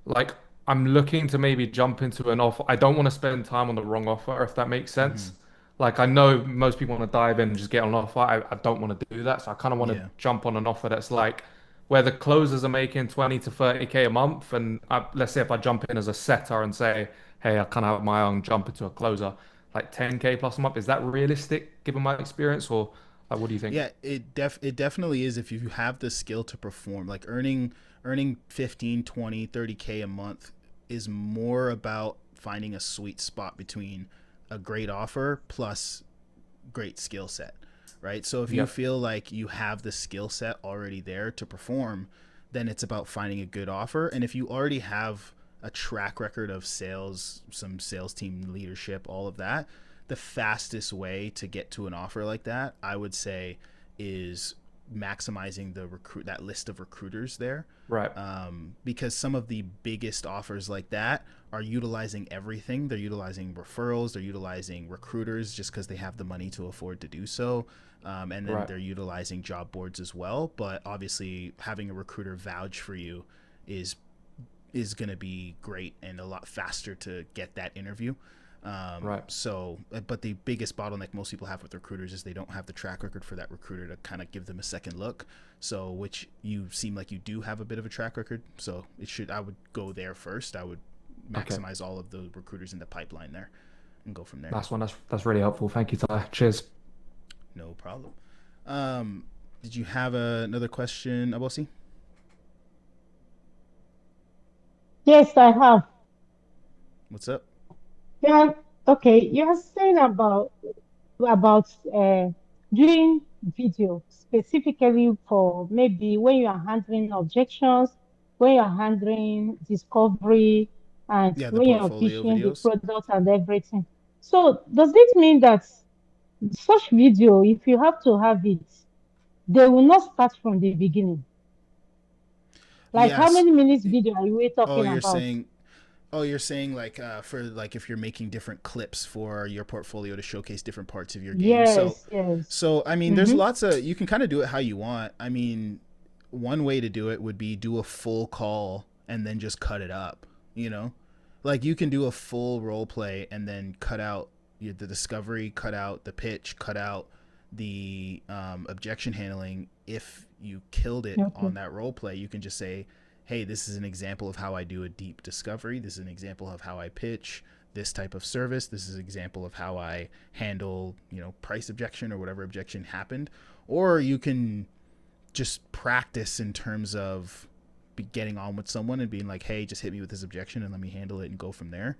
like I'm looking to maybe jump into an offer. I don't want to spend time on the wrong offer, if that makes Mm-hmm. sense. Like I know most people want to dive in and just get on an offer. I don't want to do that. So I kind of want to Yeah. jump on an offer that's like where the closers are making 20 to 30K a month. And let's say if I jump in as a setter and say, hey, I kind of have my own jump into a closer, like 10K plus a month. Is that realistic given my experience, or like, what do you think? Yeah, it definitely is if you have the skill to perform. Like earning 15, 20, 30K a month is more about finding a sweet spot between a great offer plus great skill set, right? So if you Yep. feel like you have the skill set already there to perform, then it's about finding a good offer. And if you already have a track record of sales, some sales team leadership, all of that, the fastest way to get to an offer like that, I would say, is maximizing the recruit that list of recruiters there, Right. because some of the biggest offers like that are utilizing everything. They're utilizing referrals, they're utilizing recruiters just because they have the money to afford to do so, and then Right. they're utilizing job boards as well. But obviously, having a recruiter vouch for you is going to be great and a lot faster to get that interview. Right. But the biggest bottleneck most people have with recruiters is they don't have the track record for that recruiter to kind of give them a second look. So, which you seem like you do have a bit of a track record. So I would go there first. I would Okay. maximize all of the recruiters in the pipeline there and go from there. That's one. That's really helpful. Thank you, Ty. Cheers. No problem. Um, did you have another question, Abosi? Yes, I have. What's up? Yeah, okay. You're saying about doing video specifically for maybe when you are handling objections, when you are handling discovery, and Yeah, the when you're portfolio pitching the videos. product and everything. So does it mean that such video, if you have to have it, they will not start from the beginning? Like how Yes. many minutes video are you Oh, talking you're about? saying Oh, you're saying like for like if you're making different clips for your portfolio to showcase different parts of your game. So Yes, yes. so I mean there's Mm-hmm. lots of you can kind of do it how you want. I mean, one way to do it would be do a full call and then just cut it up, you know? Like you can do a full role play and then cut out the discovery, cut out the pitch, cut out the objection handling. If you killed it Okay. on that role play, you can just say, hey, this is an example of how I do a deep discovery. This is an example of how I pitch this type of service. This is an example of how I handle, price objection or whatever objection happened. Or you can just practice in terms of getting on with someone and being like, hey, just hit me with this objection and let me handle it and go from there.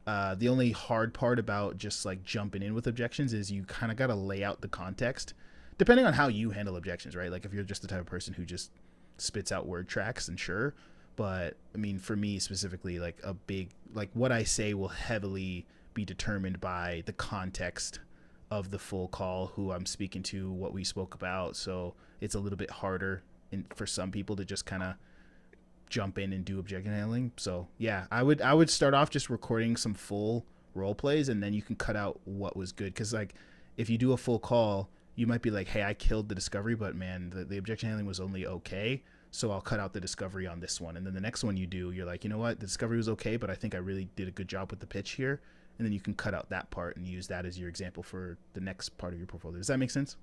The only hard part about just like jumping in with objections is you kind of got to lay out the context depending on how you handle objections, right? Like if you're just the type of person who just spits out word tracks, and sure. But I mean, for me specifically, like a big, like what I say will heavily be determined by the context of the full call, who I'm speaking to, what we spoke about. So it's a little bit harder for some people to just kind of jump in and do objection handling. So yeah, I would start off just recording some full role plays, and then you can cut out what was good. Because like if you do a full call, you might be like, hey, I killed the discovery, but man, the objection handling was only okay. So I'll cut out the discovery on this one. And then the next one you do, you're like, you know what, the discovery was okay, but I think I really did a good job with the pitch here. And then you can cut out that part and use that as your example for the next part of your portfolio. Does that make sense?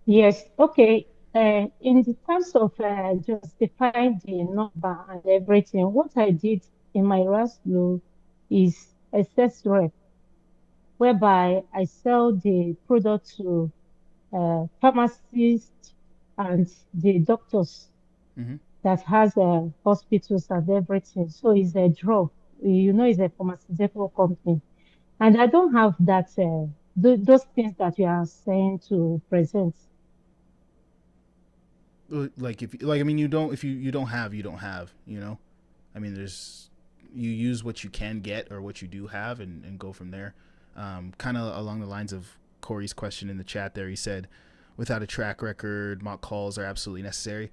Yes. Okay. In the terms of justifying the number and everything, what I did in my last role is a sales rep, whereby I sell the product to pharmacists and the doctors Mm-hmm. that has hospitals and everything. So it's a drug. It's a pharmaceutical company. And I don't have that, those things that you are saying to present. Like if like I mean you don't if you don't have you don't have, you know. I mean there's you use what you can get or what you do have, and go from there. Kind of along the lines of Corey's question in the chat there, he said without a track record mock calls are absolutely necessary.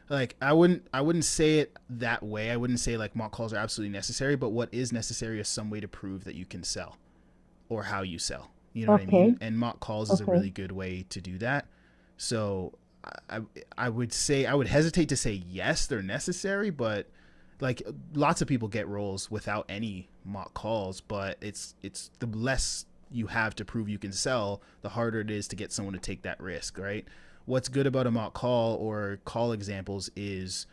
Like I wouldn't say it that way. I wouldn't say like mock calls are absolutely necessary, but what is necessary is some way to prove that you can sell or how you sell. You know what I Okay. mean? And mock calls is a Okay. really good way to do that. So I I would say I would hesitate to say yes, they're necessary, but like lots of people get roles without any mock calls, but it's the less you have to prove you can sell, the harder it is to get someone to take that risk, right? What's good about a mock call or call examples is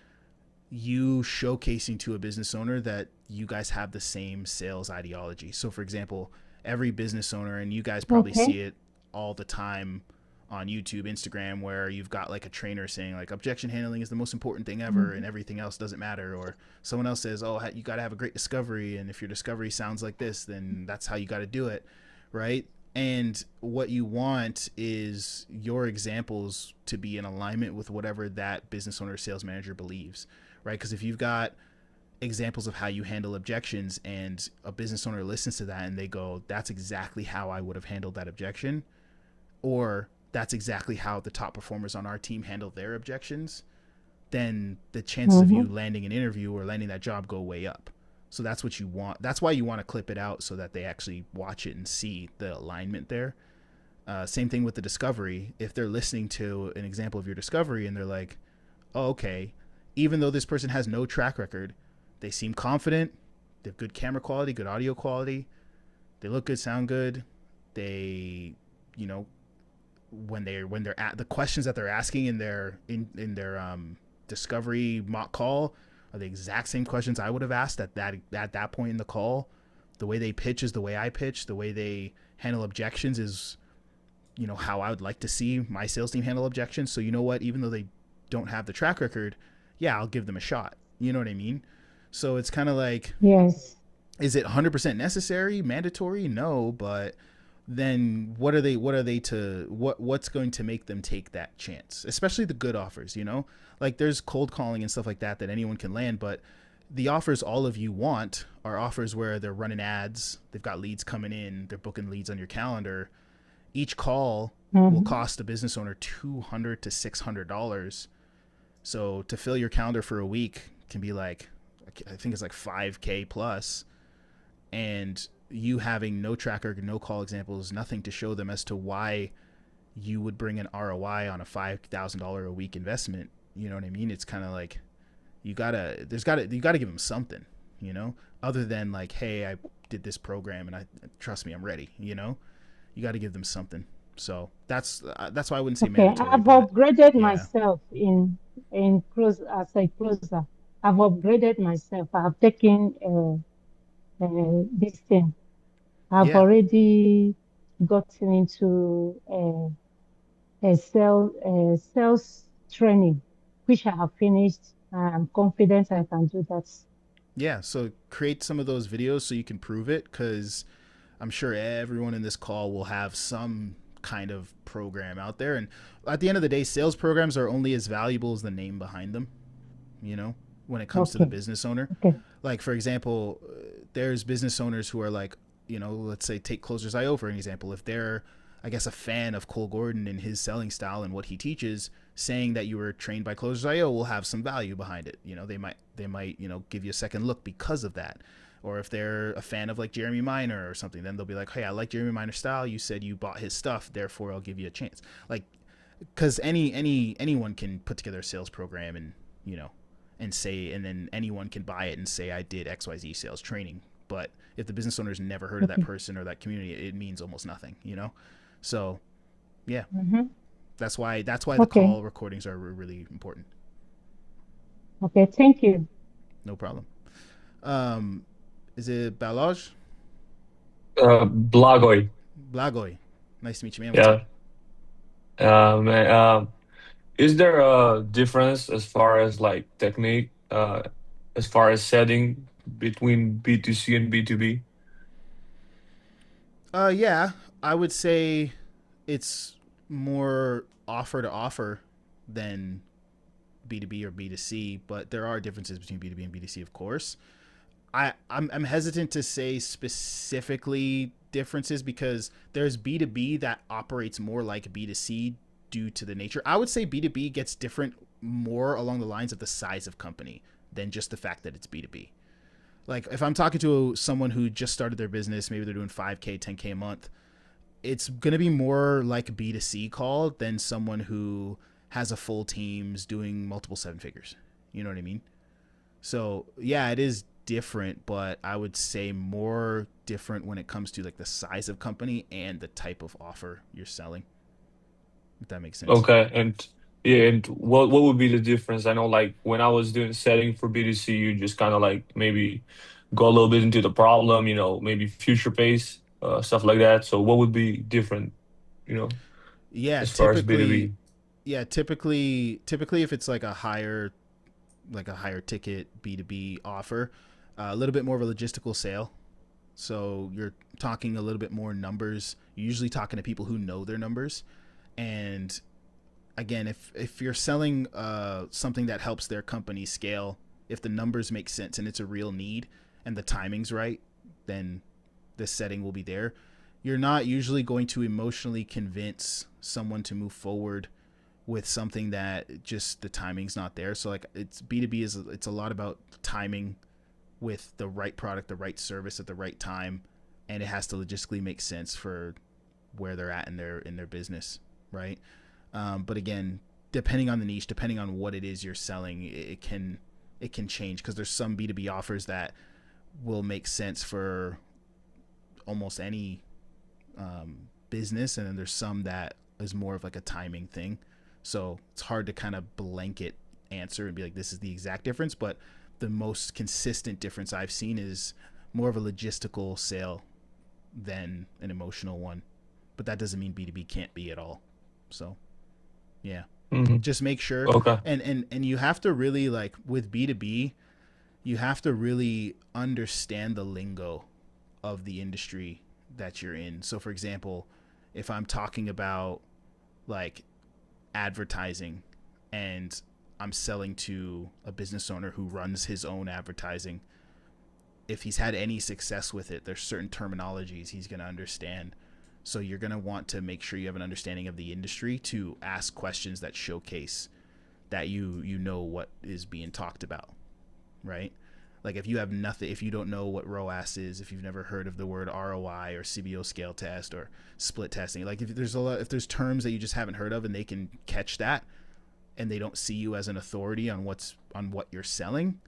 you showcasing to a business owner that you guys have the same sales ideology. So, for example, every business owner, and you guys probably see Okay. it all the time on YouTube, Instagram, where you've got like a trainer saying like objection handling is the most important thing ever and Mhm. everything else doesn't matter. Or someone else says, oh, you got to have a great discovery. And if your discovery sounds like this, then that's how you got to do it. Right. And what you want is your examples to be in alignment with whatever that business owner or sales manager believes, right? Because if you've got examples of how you handle objections and a business owner listens to that and they go, that's exactly how I would have handled that objection, or that's exactly how the top performers on our team handle their objections, then the chances of you Mhm. landing an interview or landing that job go way up. So that's what you want. That's why you want to clip it out so that they actually watch it and see the alignment there. Same thing with the discovery. If they're listening to an example of your discovery and they're like, oh, okay, even though this person has no track record, they seem confident, they have good camera quality, good audio quality, they look good, sound good, they, you know, when they're at the questions that they're asking in their discovery mock call are the exact same questions I would have asked at that point in the call. The way they pitch is the way I pitch. The way they handle objections is, how I would like to see my sales team handle objections. So you know what? Even though they don't have the track record, yeah, I'll give them a shot. You know what I mean? So it's kind of like, Yes. is it 100% necessary, mandatory? No, but then what's going to make them take that chance, especially the good offers, like there's cold calling and stuff like that anyone can land, but the offers all of you want are offers where they're running ads, they've got leads coming in, they're booking leads on your calendar. Each call will Mhm. cost the business owner $200 to $600. So to fill your calendar for a week can be like, I think it's like 5K plus, and you having no tracker, no call examples, nothing to show them as to why you would bring an ROI on a $5,000 a week investment. You know what I mean? It's kind of like you gotta give them something, other than like, hey, I did this program and I trust me, I'm ready. You got to give them something. So that's why I wouldn't say Okay. mandatory, I've but upgraded yeah, myself in close as a closer. I've upgraded myself. I've taken this thing. I've yeah, already gotten into a sales training, which I have finished. I'm confident I can do that. yeah. So create some of those videos so you can prove it, because I'm sure everyone in this call will have some kind of program out there. And at the end of the day, sales programs are only as valuable as the name behind them, you know, when it comes to the Okay. business owner. Okay. Like, for example, there's business owners who are like, you know, let's say take Closers.io for an example. If they're, I guess, a fan of Cole Gordon and his selling style and what he teaches, saying that you were trained by Closers.io will have some value behind it. You know, they might, you know, give you a second look because of that. Or if they're a fan of like Jeremy Miner or something, then they'll be like, hey, I like Jeremy Miner's style. You said you bought his stuff, therefore I'll give you a chance. Like, because anyone can put together a sales program and, you know, and say, and then anyone can buy it and say I did XYZ sales training. But if the business owner's never heard of that Okay. person or that community, it means almost nothing, you know. So yeah, Mm-hmm. that's why the Okay. call recordings are really important. Okay. Thank you. No problem. Um, is it Balaj? Blagoy. Blagoy. Nice to meet you, man. What's up? Yeah. Man, is there a difference as far as like technique, as far as setting between B2C and B2B? Yeah, I would say it's more offer to offer than B2B or B2C, but there are differences between B2B and B2C, of course. I'm hesitant to say specifically differences because there's B2B that operates more like B2C due to the nature. I would say B2B gets different more along the lines of the size of company than just the fact that it's B2B. Like if I'm talking to someone who just started their business, maybe they're doing 5K, 10K a month, it's going to be more like B2C call than someone who has a full team's doing multiple seven figures. You know what I mean? So yeah, it is different, but I would say more different when it comes to like the size of company and the type of offer you're selling, if that makes sense. Okay, and yeah, and what would be the difference? I know like when I was doing setting for B2C, you just kind of like maybe go a little bit into the problem, maybe future pace, stuff like that. So what would be different, you know, Yeah, as far as typically, B2B? yeah, typically if it's like a higher ticket B2B offer, a little bit more of a logistical sale. So you're talking a little bit more numbers. You're usually talking to people who know their numbers. And again, if you're selling something that helps their company scale, if the numbers make sense and it's a real need and the timing's right, then this setting will be there. You're not usually going to emotionally convince someone to move forward with something that just the timing's not there. So like it's B2B is it's a lot about timing with the right product, the right service at the right time, and it has to logistically make sense for where they're at in their business, right? But again, depending on the niche, depending on what it is you're selling, it can change because there's some B2B offers that will make sense for almost any business, and then there's some that is more of like a timing thing. So it's hard to kind of blanket answer and be like this is the exact difference, but the most consistent difference I've seen is more of a logistical sale than an emotional one. But that doesn't mean B2B can't be at all. So yeah, Hmm. just make sure. Okay. And you have to really like with B2B, you have to really understand the lingo of the industry that you're in. So for example, if I'm talking about like advertising and I'm selling to a business owner who runs his own advertising, if he's had any success with it, there's certain terminologies he's going to understand. So you're going to want to make sure you have an understanding of the industry to ask questions that showcase that you know what is being talked about, right? Like if you have nothing, if you don't know what ROAS is, if you've never heard of the word ROI or CBO scale test or split testing, like if there's terms that you just haven't heard of and they can catch that and they don't see you as an authority on what you're selling,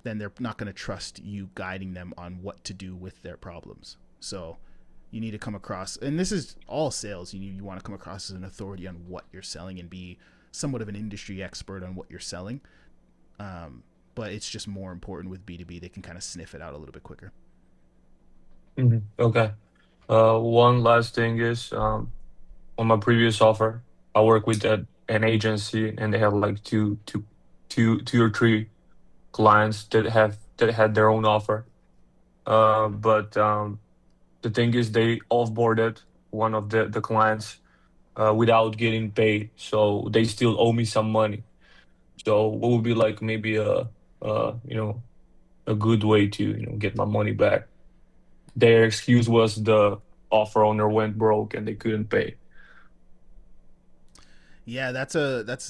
then they're not going to trust you guiding them on what to do with their problems. So you need to come across, and this is all sales, you want to come across as an authority on what you're selling and be somewhat of an industry expert on what you're selling. But it's just more important with B2B. They can kind of sniff it out a little bit quicker. Okay. One last thing is, on my previous offer, I work with an agency, and they have like two or three clients that had their own offer. But the thing is, they offboarded one of the clients, without getting paid. So they still owe me some money. So what would be like maybe you know, a good way to, get my money back? Their excuse was the offer owner went broke and they couldn't pay. Yeah, that's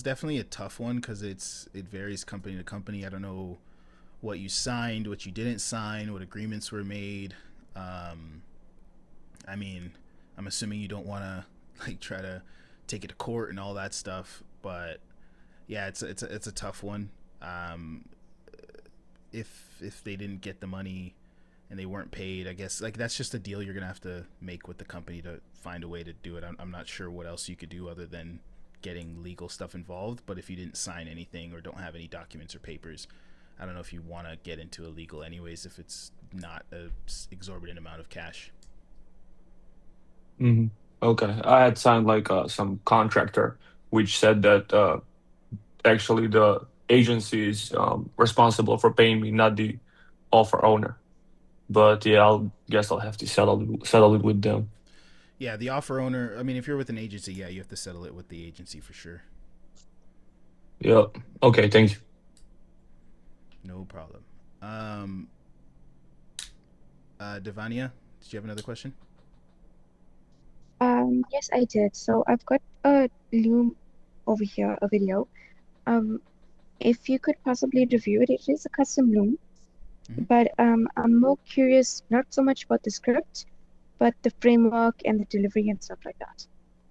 definitely a tough one because it varies company to company. I don't know what you signed, what you didn't sign, what agreements were made. Um, I mean, I'm assuming you don't want to like try to take it to court and all that stuff, but yeah, it's a tough one. Um, if they didn't get the money and they weren't paid, I guess like that's just a deal you're gonna have to make with the company to find a way to do it. I'm not sure what else you could do other than getting legal stuff involved. But if you didn't sign anything or don't have any documents or papers, I don't know if you want to get into a legal anyways if it's not a exorbitant amount of cash. Hmm. Okay, I had signed like some contractor which said that actually the agency is responsible for paying me, not the offer owner. But yeah, I'll guess I'll have to settle it with them. Yeah, the offer owner. I mean, if you're with an agency, yeah, you have to settle it with the agency for sure. Yeah. Okay, thank you. No problem. Um, Devania, did you have another question? Yes, I did. So I've got a Loom over here, a video. Um, if you could possibly review it, it is a custom Loom, Mm-hmm. but I'm more curious, not so much about the script, but the framework and the delivery and stuff like that.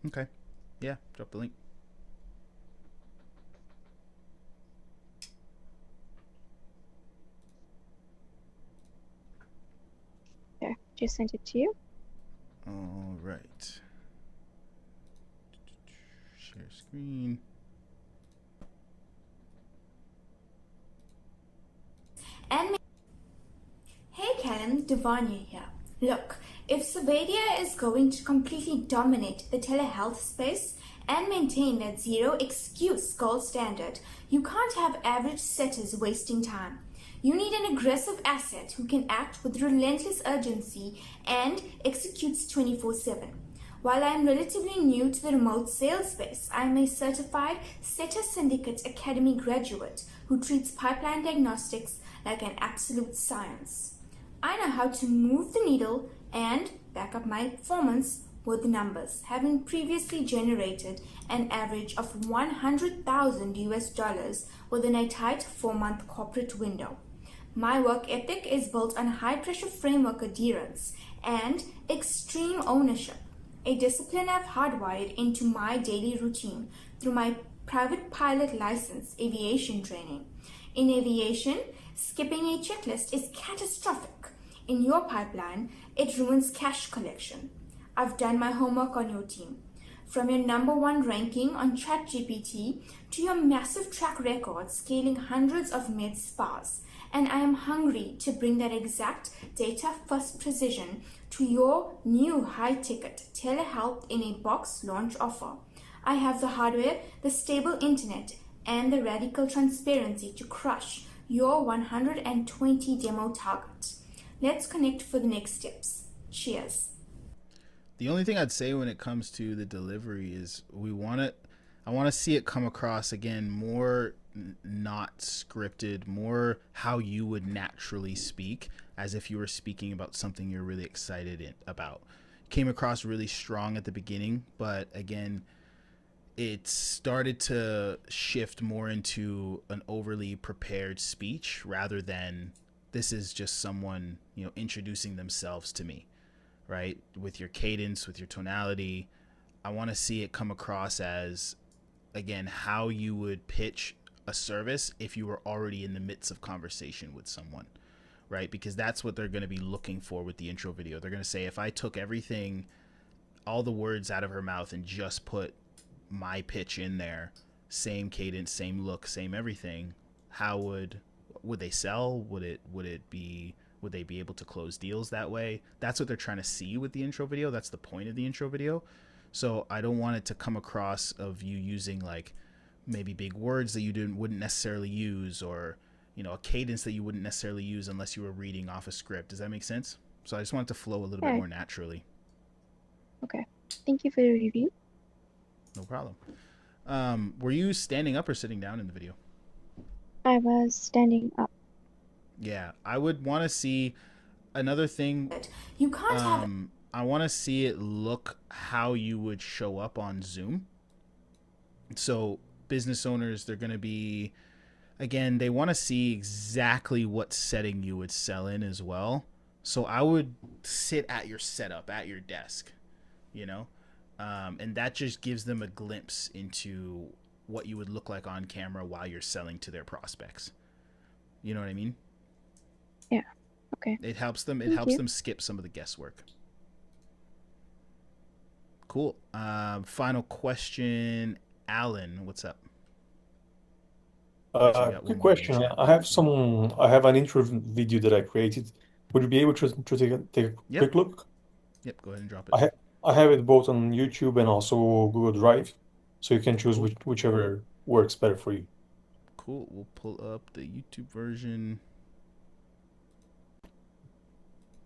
Okay. Yeah, drop the link. Yeah, just sent it to you. All right. Share screen. And hey Callum, Devanya here. Look, if Survedia is going to completely dominate the telehealth space and maintain that zero excuse gold standard, you can't have average setters wasting time. You need an aggressive asset who can act with relentless urgency and executes 24/7. While I am relatively new to the remote sales space, I am a certified Setter Syndicate Academy graduate who treats pipeline diagnostics like an absolute science. I know how to move the needle and back up my performance with the numbers, having previously generated an average of 100,000 US dollars within a tight 4-month corporate window. My work ethic is built on high pressure framework adherence and extreme ownership, a discipline I've hardwired into my daily routine through my private pilot license aviation training. In aviation, skipping a checklist is catastrophic. In your pipeline, it ruins cash collection. I've done my homework on your team. From your #1 ranking on ChatGPT to your massive track record scaling hundreds of med spas, and I am hungry to bring that exact data-first precision to your new high-ticket telehealth in a box launch offer. I have the hardware, the stable internet, and the radical transparency to crush your 120 demo target. Let's connect for the next steps. Cheers. The only thing I'd say when it comes to the delivery is I want to see it come across again more not scripted, more how you would naturally speak, as if you were speaking about something you're really excited about. Came across really strong at the beginning, but again, it started to shift more into an overly prepared speech rather than this is just someone, introducing themselves to me, right? With your cadence, with your tonality, I want to see it come across as, again, how you would pitch a service if you were already in the midst of conversation with someone, right? Because that's what they're going to be looking for with the intro video. They're going to say, if I took everything, all the words out of her mouth and just put my pitch in there, same cadence, same look, same everything, how would they sell? Would they be able to close deals that way? That's what they're trying to see with the intro video. That's the point of the intro video. So I don't want it to come across of you using like maybe big words that you wouldn't necessarily use, or a cadence that you wouldn't necessarily use unless you were reading off a script. Does that make sense? So I just want it to flow a little bit Yeah. more naturally. Okay. Thank you for the review. No problem. Were you standing up or sitting down in the video? I was standing up. Yeah, I would want to see another thing. You can't have I want to see it look how you would show up on Zoom. So business owners, they're going to be, again, they want to see exactly what setting you would sell in as well. So I would sit at your setup, at your desk, you know, and that just gives them a glimpse into what you would look like on camera while you're selling to their prospects. You know what I mean? Yeah. Okay. It helps them. It Thank helps you. them skip some of the guesswork. Cool. Final question, Alan. What's up? Actually, we got one Quick more in the question. chat. I have an intro video that I created. Would you be able to take a Yep. quick look? Yep. Go ahead and drop I it. ha I have it both on YouTube and also Google Drive, so you can choose Cool. whichever works better for you. Cool. We'll pull up the YouTube version.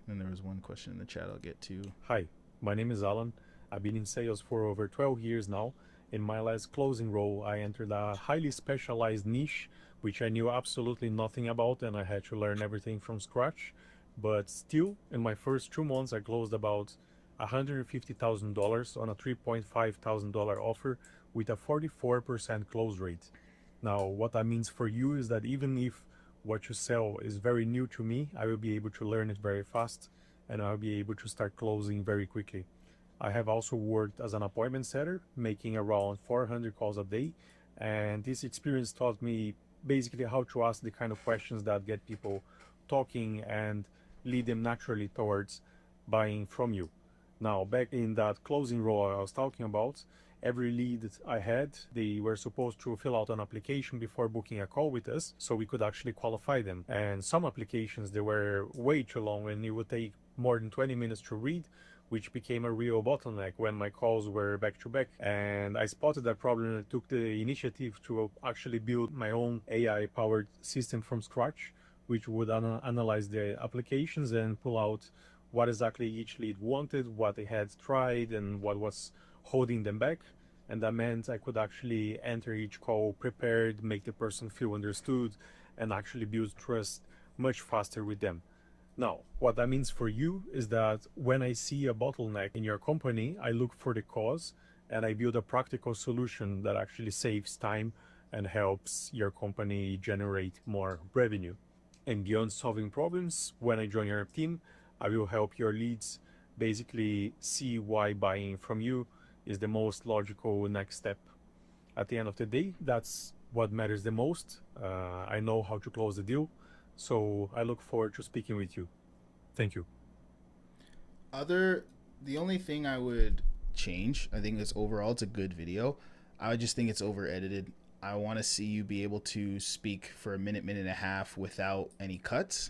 And there was one question in the chat I'll get to. Hi, my name is Alan. I've been in sales for over 12 years now. In my last closing role, I entered a highly specialized niche, which I knew absolutely nothing about, and I had to learn everything from scratch. But still, in my first 2 months, I closed about $150,000 on a $3,500 offer with a 44% close rate. Now, what that means for you is that even if what you sell is very new to me, I will be able to learn it very fast, and I'll be able to start closing very quickly. I have also worked as an appointment setter, making around 400 calls a day, and this experience taught me basically how to ask the kind of questions that get people talking and lead them naturally towards buying from you. Now, back in that closing role I was talking about, every lead I had, they were supposed to fill out an application before booking a call with us so we could actually qualify them. And some applications, they were way too long and it would take more than 20 minutes to read, which became a real bottleneck when my calls were back to back. And I spotted that problem and I took the initiative to actually build my own AI powered system from scratch, which would analyze the applications and pull out what exactly each lead wanted, what they had tried, and what was holding them back. And that meant I could actually enter each call prepared, make the person feel understood, and actually build trust much faster with them. Now, what that means for you is that when I see a bottleneck in your company, I look for the cause and I build a practical solution that actually saves time and helps your company generate more revenue. And beyond solving problems, when I join your team, I will help your leads basically see why buying from you is the most logical next step. At the end of the day, that's what matters the most. I know how to close the deal, so I look forward to speaking with you. Thank you. The only thing I would change, I think it's overall it's a good video. I just think it's over edited. I want to see you be able to speak for a minute and a half without any cuts.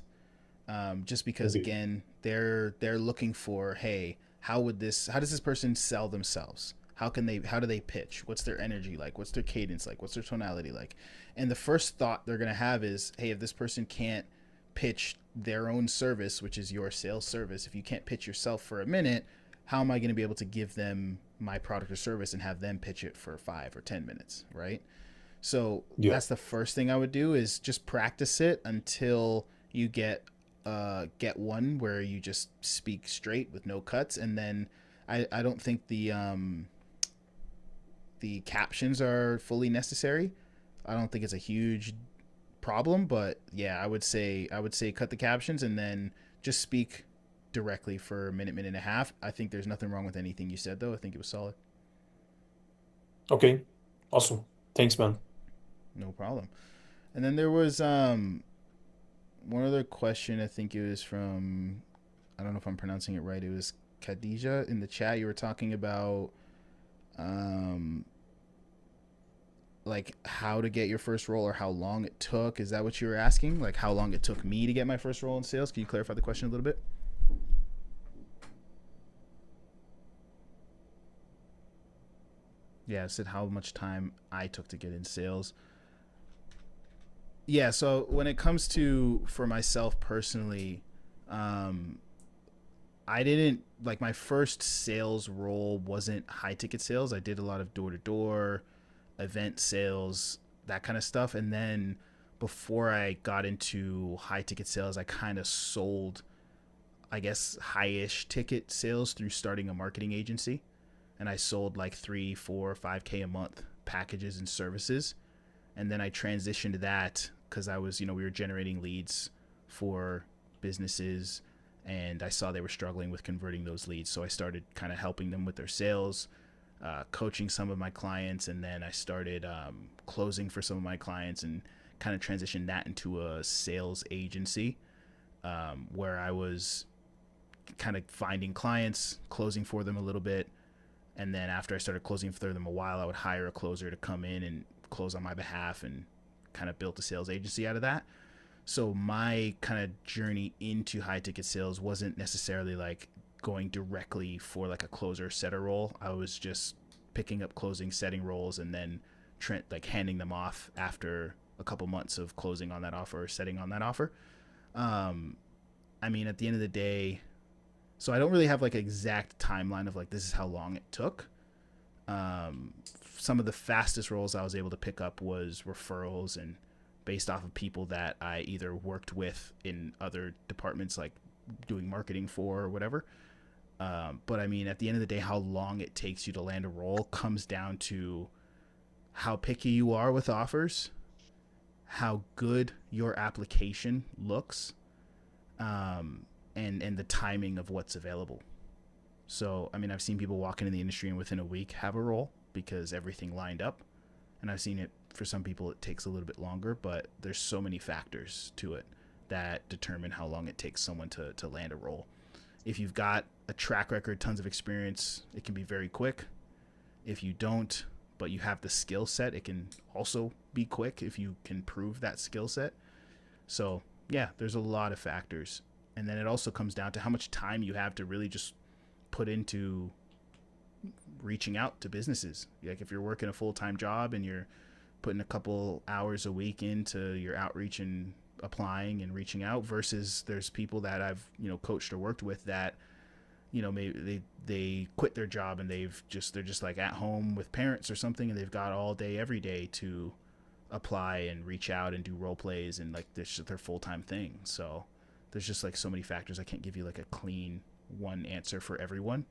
Just because again, they're looking for, hey, how does this person sell themselves? How do they pitch? What's their energy like? What's their cadence like? What's their tonality like? And the first thought they're going to have is, hey, if this person can't pitch their own service, which is your sales service, if you can't pitch yourself for a minute, how am I going to be able to give them my product or service and have them pitch it for 5 or 10 minutes, right? So that's the first thing I would do, is just practice it until you get one where you just speak straight with no cuts. And then I don't think the captions are fully necessary. I don't think it's a huge problem, but yeah, I would say cut the captions and then just speak directly for a minute and a half. I think there's nothing wrong with anything you said, though. I think it was solid. Okay, awesome. Thanks, man. No problem. And then there was one other question. I think it was from, I don't know if I'm pronouncing it right. It was Khadija in the chat. You were talking about like how to get your first role or how long it took. Is that what you were asking? Like how long it took me to get my first role in sales? Can you clarify the question a little bit? Yeah, it said how much time I took to get in sales. Yeah, so when it comes to, for myself personally, I didn't like my first sales role wasn't high ticket sales. I did a lot of door to door, event sales, that kind of stuff. And then before I got into high ticket sales, I kind of sold, I guess, high ish ticket sales through starting a marketing agency. And I sold like 3, 4, 5K a month packages and services. And then I transitioned to that because I was, we were generating leads for businesses, and I saw they were struggling with converting those leads. So I started kind of helping them with their sales, coaching some of my clients, and then I started closing for some of my clients and kind of transitioned that into a sales agency where I was kind of finding clients, closing for them a little bit. And then after I started closing for them a while, I would hire a closer to come in and close on my behalf, and kind of built a sales agency out of that. So my kind of journey into high ticket sales wasn't necessarily like going directly for like a closer setter role. I was just picking up closing setting roles and then like handing them off after a couple months of closing on that offer or setting on that offer. I mean, at the end of the day, so I don't really have like an exact timeline of like this is how long it took. Some of the fastest roles I was able to pick up was referrals and based off of people that I either worked with in other departments, like doing marketing for or whatever. But I mean, at the end of the day, how long it takes you to land a role comes down to how picky you are with offers, how good your application looks, and the timing of what's available. So, I mean, I've seen people walk into the industry and within a week have a role because everything lined up. And I've seen it for some people, it takes a little bit longer, but there's so many factors to it that determine how long it takes someone to land a role. If you've got a track record, tons of experience, it can be very quick. If you don't, but you have the skill set, it can also be quick if you can prove that skill set. So, yeah, there's a lot of factors. And then it also comes down to how much time you have to really just put into reaching out to businesses. Like if you're working a full-time job and you're putting a couple hours a week into your outreach and applying and reaching out, versus there's people that I've, coached or worked with that, maybe they quit their job and they're just like at home with parents or something, and they've got all day every day to apply and reach out and do role plays, and like this is their full-time thing. So there's just like so many factors. I can't give you like a clean one answer for everyone,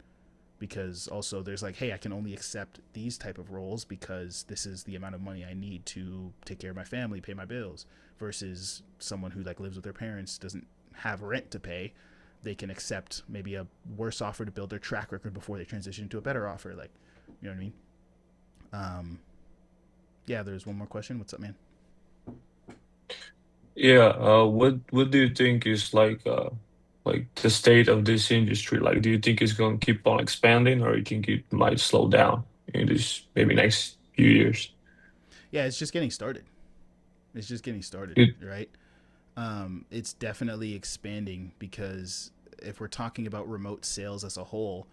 because also there's like, hey, I can only accept these type of roles because this is the amount of money I need to take care of my family, pay my bills, versus someone who like lives with their parents, doesn't have rent to pay. They can accept maybe a worse offer to build their track record before they transition to a better offer. Like, you know what I mean? Yeah, there's one more question. What's up, man? Yeah, what do you think is like the state of this industry? Like, do you think it's going to keep on expanding, or you think it might slow down in this maybe next few years? Yeah, it's just getting started. It's just getting started, It, right? It's definitely expanding because if we're talking about remote sales as a whole,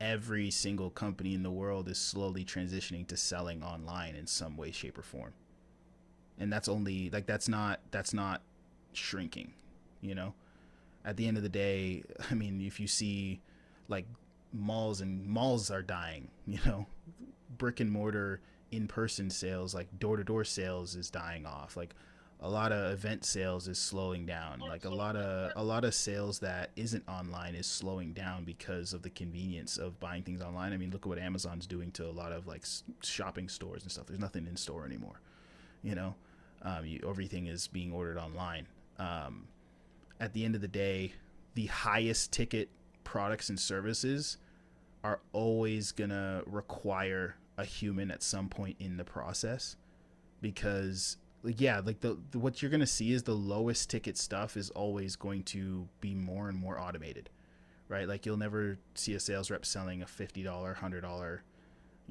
every single company in the world is slowly transitioning to selling online in some way, shape, or form. And that's only like that's not shrinking, you know. At the end of the day, I mean, if you see like malls are dying, brick and mortar in-person sales, like door-to-door sales is dying off. Like a lot of event sales is slowing down. Like a lot of sales that isn't online is slowing down because of the convenience of buying things online. I mean, look at what Amazon's doing to a lot of like shopping stores and stuff. There's nothing in store anymore. You know, everything is being ordered online. At the end of the day, the highest ticket products and services are always gonna require a human at some point in the process, because like yeah, like the what you're gonna see is the lowest ticket stuff is always going to be more and more automated, right? Like you'll never see a sales rep selling a $50, $100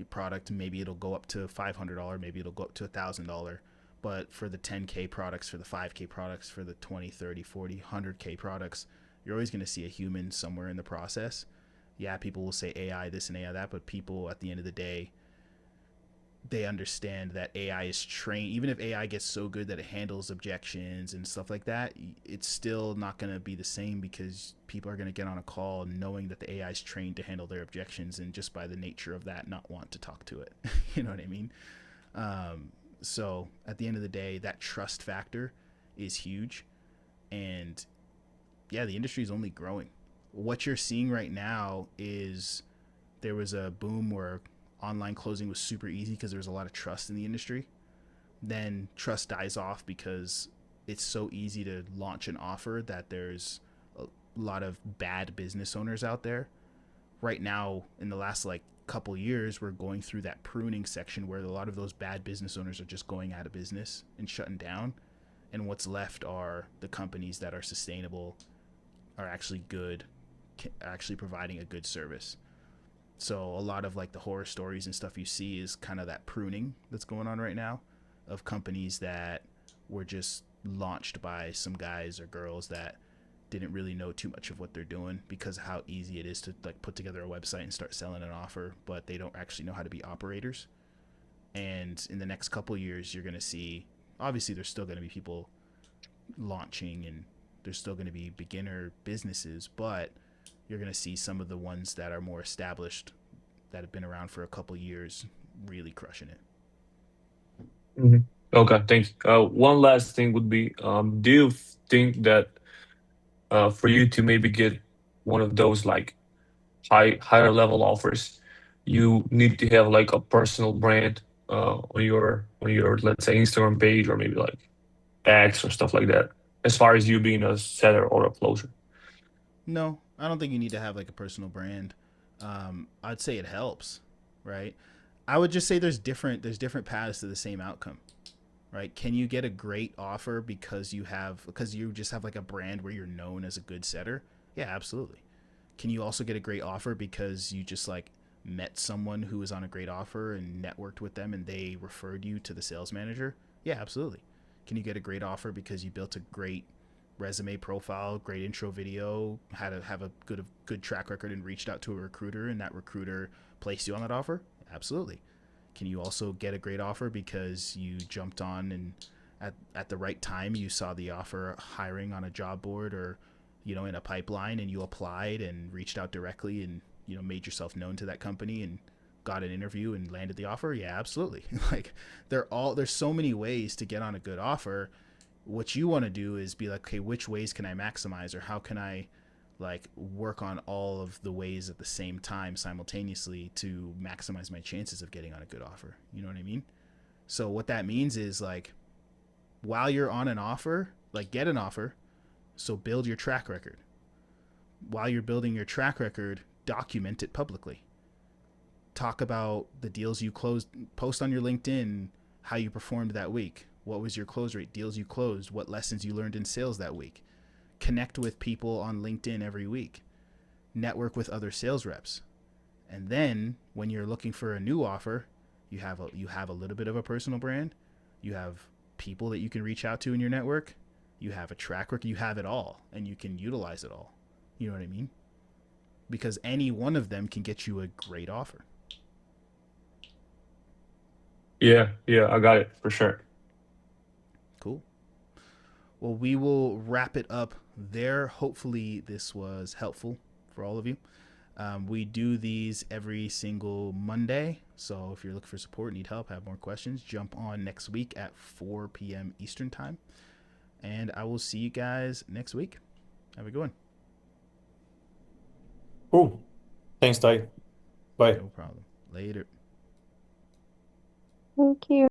product. Maybe it'll go up to $500, maybe it'll go up to $1,000. But for the 10K products, for the 5K products, for the 20, 30, 40, 100K products, you're always going to see a human somewhere in the process. Yeah, people will say AI this and AI that, but people at the end of the day, they understand that AI is trained. Even if AI gets so good that it handles objections and stuff like that, it's still not going to be the same because people are going to get on a call knowing that the AI is trained to handle their objections and just by the nature of that, not want to talk to it. You know what I mean? So at the end of the day, that trust factor is huge. And yeah, the industry is only growing. What you're seeing right now is there was a boom where online closing was super easy because there was a lot of trust in the industry. Then trust dies off because it's so easy to launch an offer that there's a lot of bad business owners out there. Right now, in the last like couple years, we're going through that pruning section where a lot of those bad business owners are just going out of business and shutting down. And what's left are the companies that are sustainable, are actually good, actually providing a good service. So a lot of like the horror stories and stuff you see is kind of that pruning that's going on right now of companies that were just launched by some guys or girls that didn't really know too much of what they're doing because of how easy it is to like put together a website and start selling an offer, but they don't actually know how to be operators. And in the next couple years, you're going to see, obviously there's still going to be people launching and there's still going to be beginner businesses, but you're going to see some of the ones that are more established that have been around for a couple years really crushing it. hmm Okay, thanks. One last thing would be, do you think that for you to maybe get one of those like higher level offers, you need to have like a personal brand on your let's say Instagram page or maybe like X or stuff like that, as far as you being a seller or a closer? No, I don't think you need to have like a personal brand. I'd say it helps, right? I would just say there's different paths to the same outcome, right? Can you get a great offer because you just have like a brand where you're known as a good setter? Yeah, absolutely. Can you also get a great offer because you just like met someone who was on a great offer and networked with them and they referred you to the sales manager? Yeah, absolutely. Can you get a great offer because you built a great resume profile, great intro video, had to have a good track record and reached out to a recruiter and that recruiter placed you on that offer? Absolutely. Can you also get a great offer because you jumped on and at the right time you saw the offer hiring on a job board or in a pipeline and you applied and reached out directly and made yourself known to that company and got an interview and landed the offer? Yeah, absolutely. Like there's so many ways to get on a good offer. What you want to do is be like, okay, which ways can I maximize or how can I like work on all of the ways at the same time simultaneously to maximize my chances of getting on a good offer. You know what I mean? So what that means is like while you're on an offer, like get an offer, so build your track record. While you're building your track record, document it publicly. Talk about the deals you closed, post on your LinkedIn how you performed that week. What was your close rate? Deals you closed? What lessons you learned in sales that week? Connect with people on LinkedIn every week. Network with other sales reps. And then when you're looking for a new offer, you have a little bit of a personal brand. You have people that you can reach out to in your network. You have a track record. You have it all, and you can utilize it all. You know what I mean? Because any one of them can get you a great offer. Yeah, yeah, I got it for sure. Cool. Well, we will wrap it up there. Hopefully, this was helpful for all of you. We do these every single Monday. So if you're looking for support, need help, have more questions, jump on next week at 4 p.m. Eastern Time. And I will see you guys next week. Have a good one. Cool. Thanks, Ty. Bye. No problem. Later. Thank you.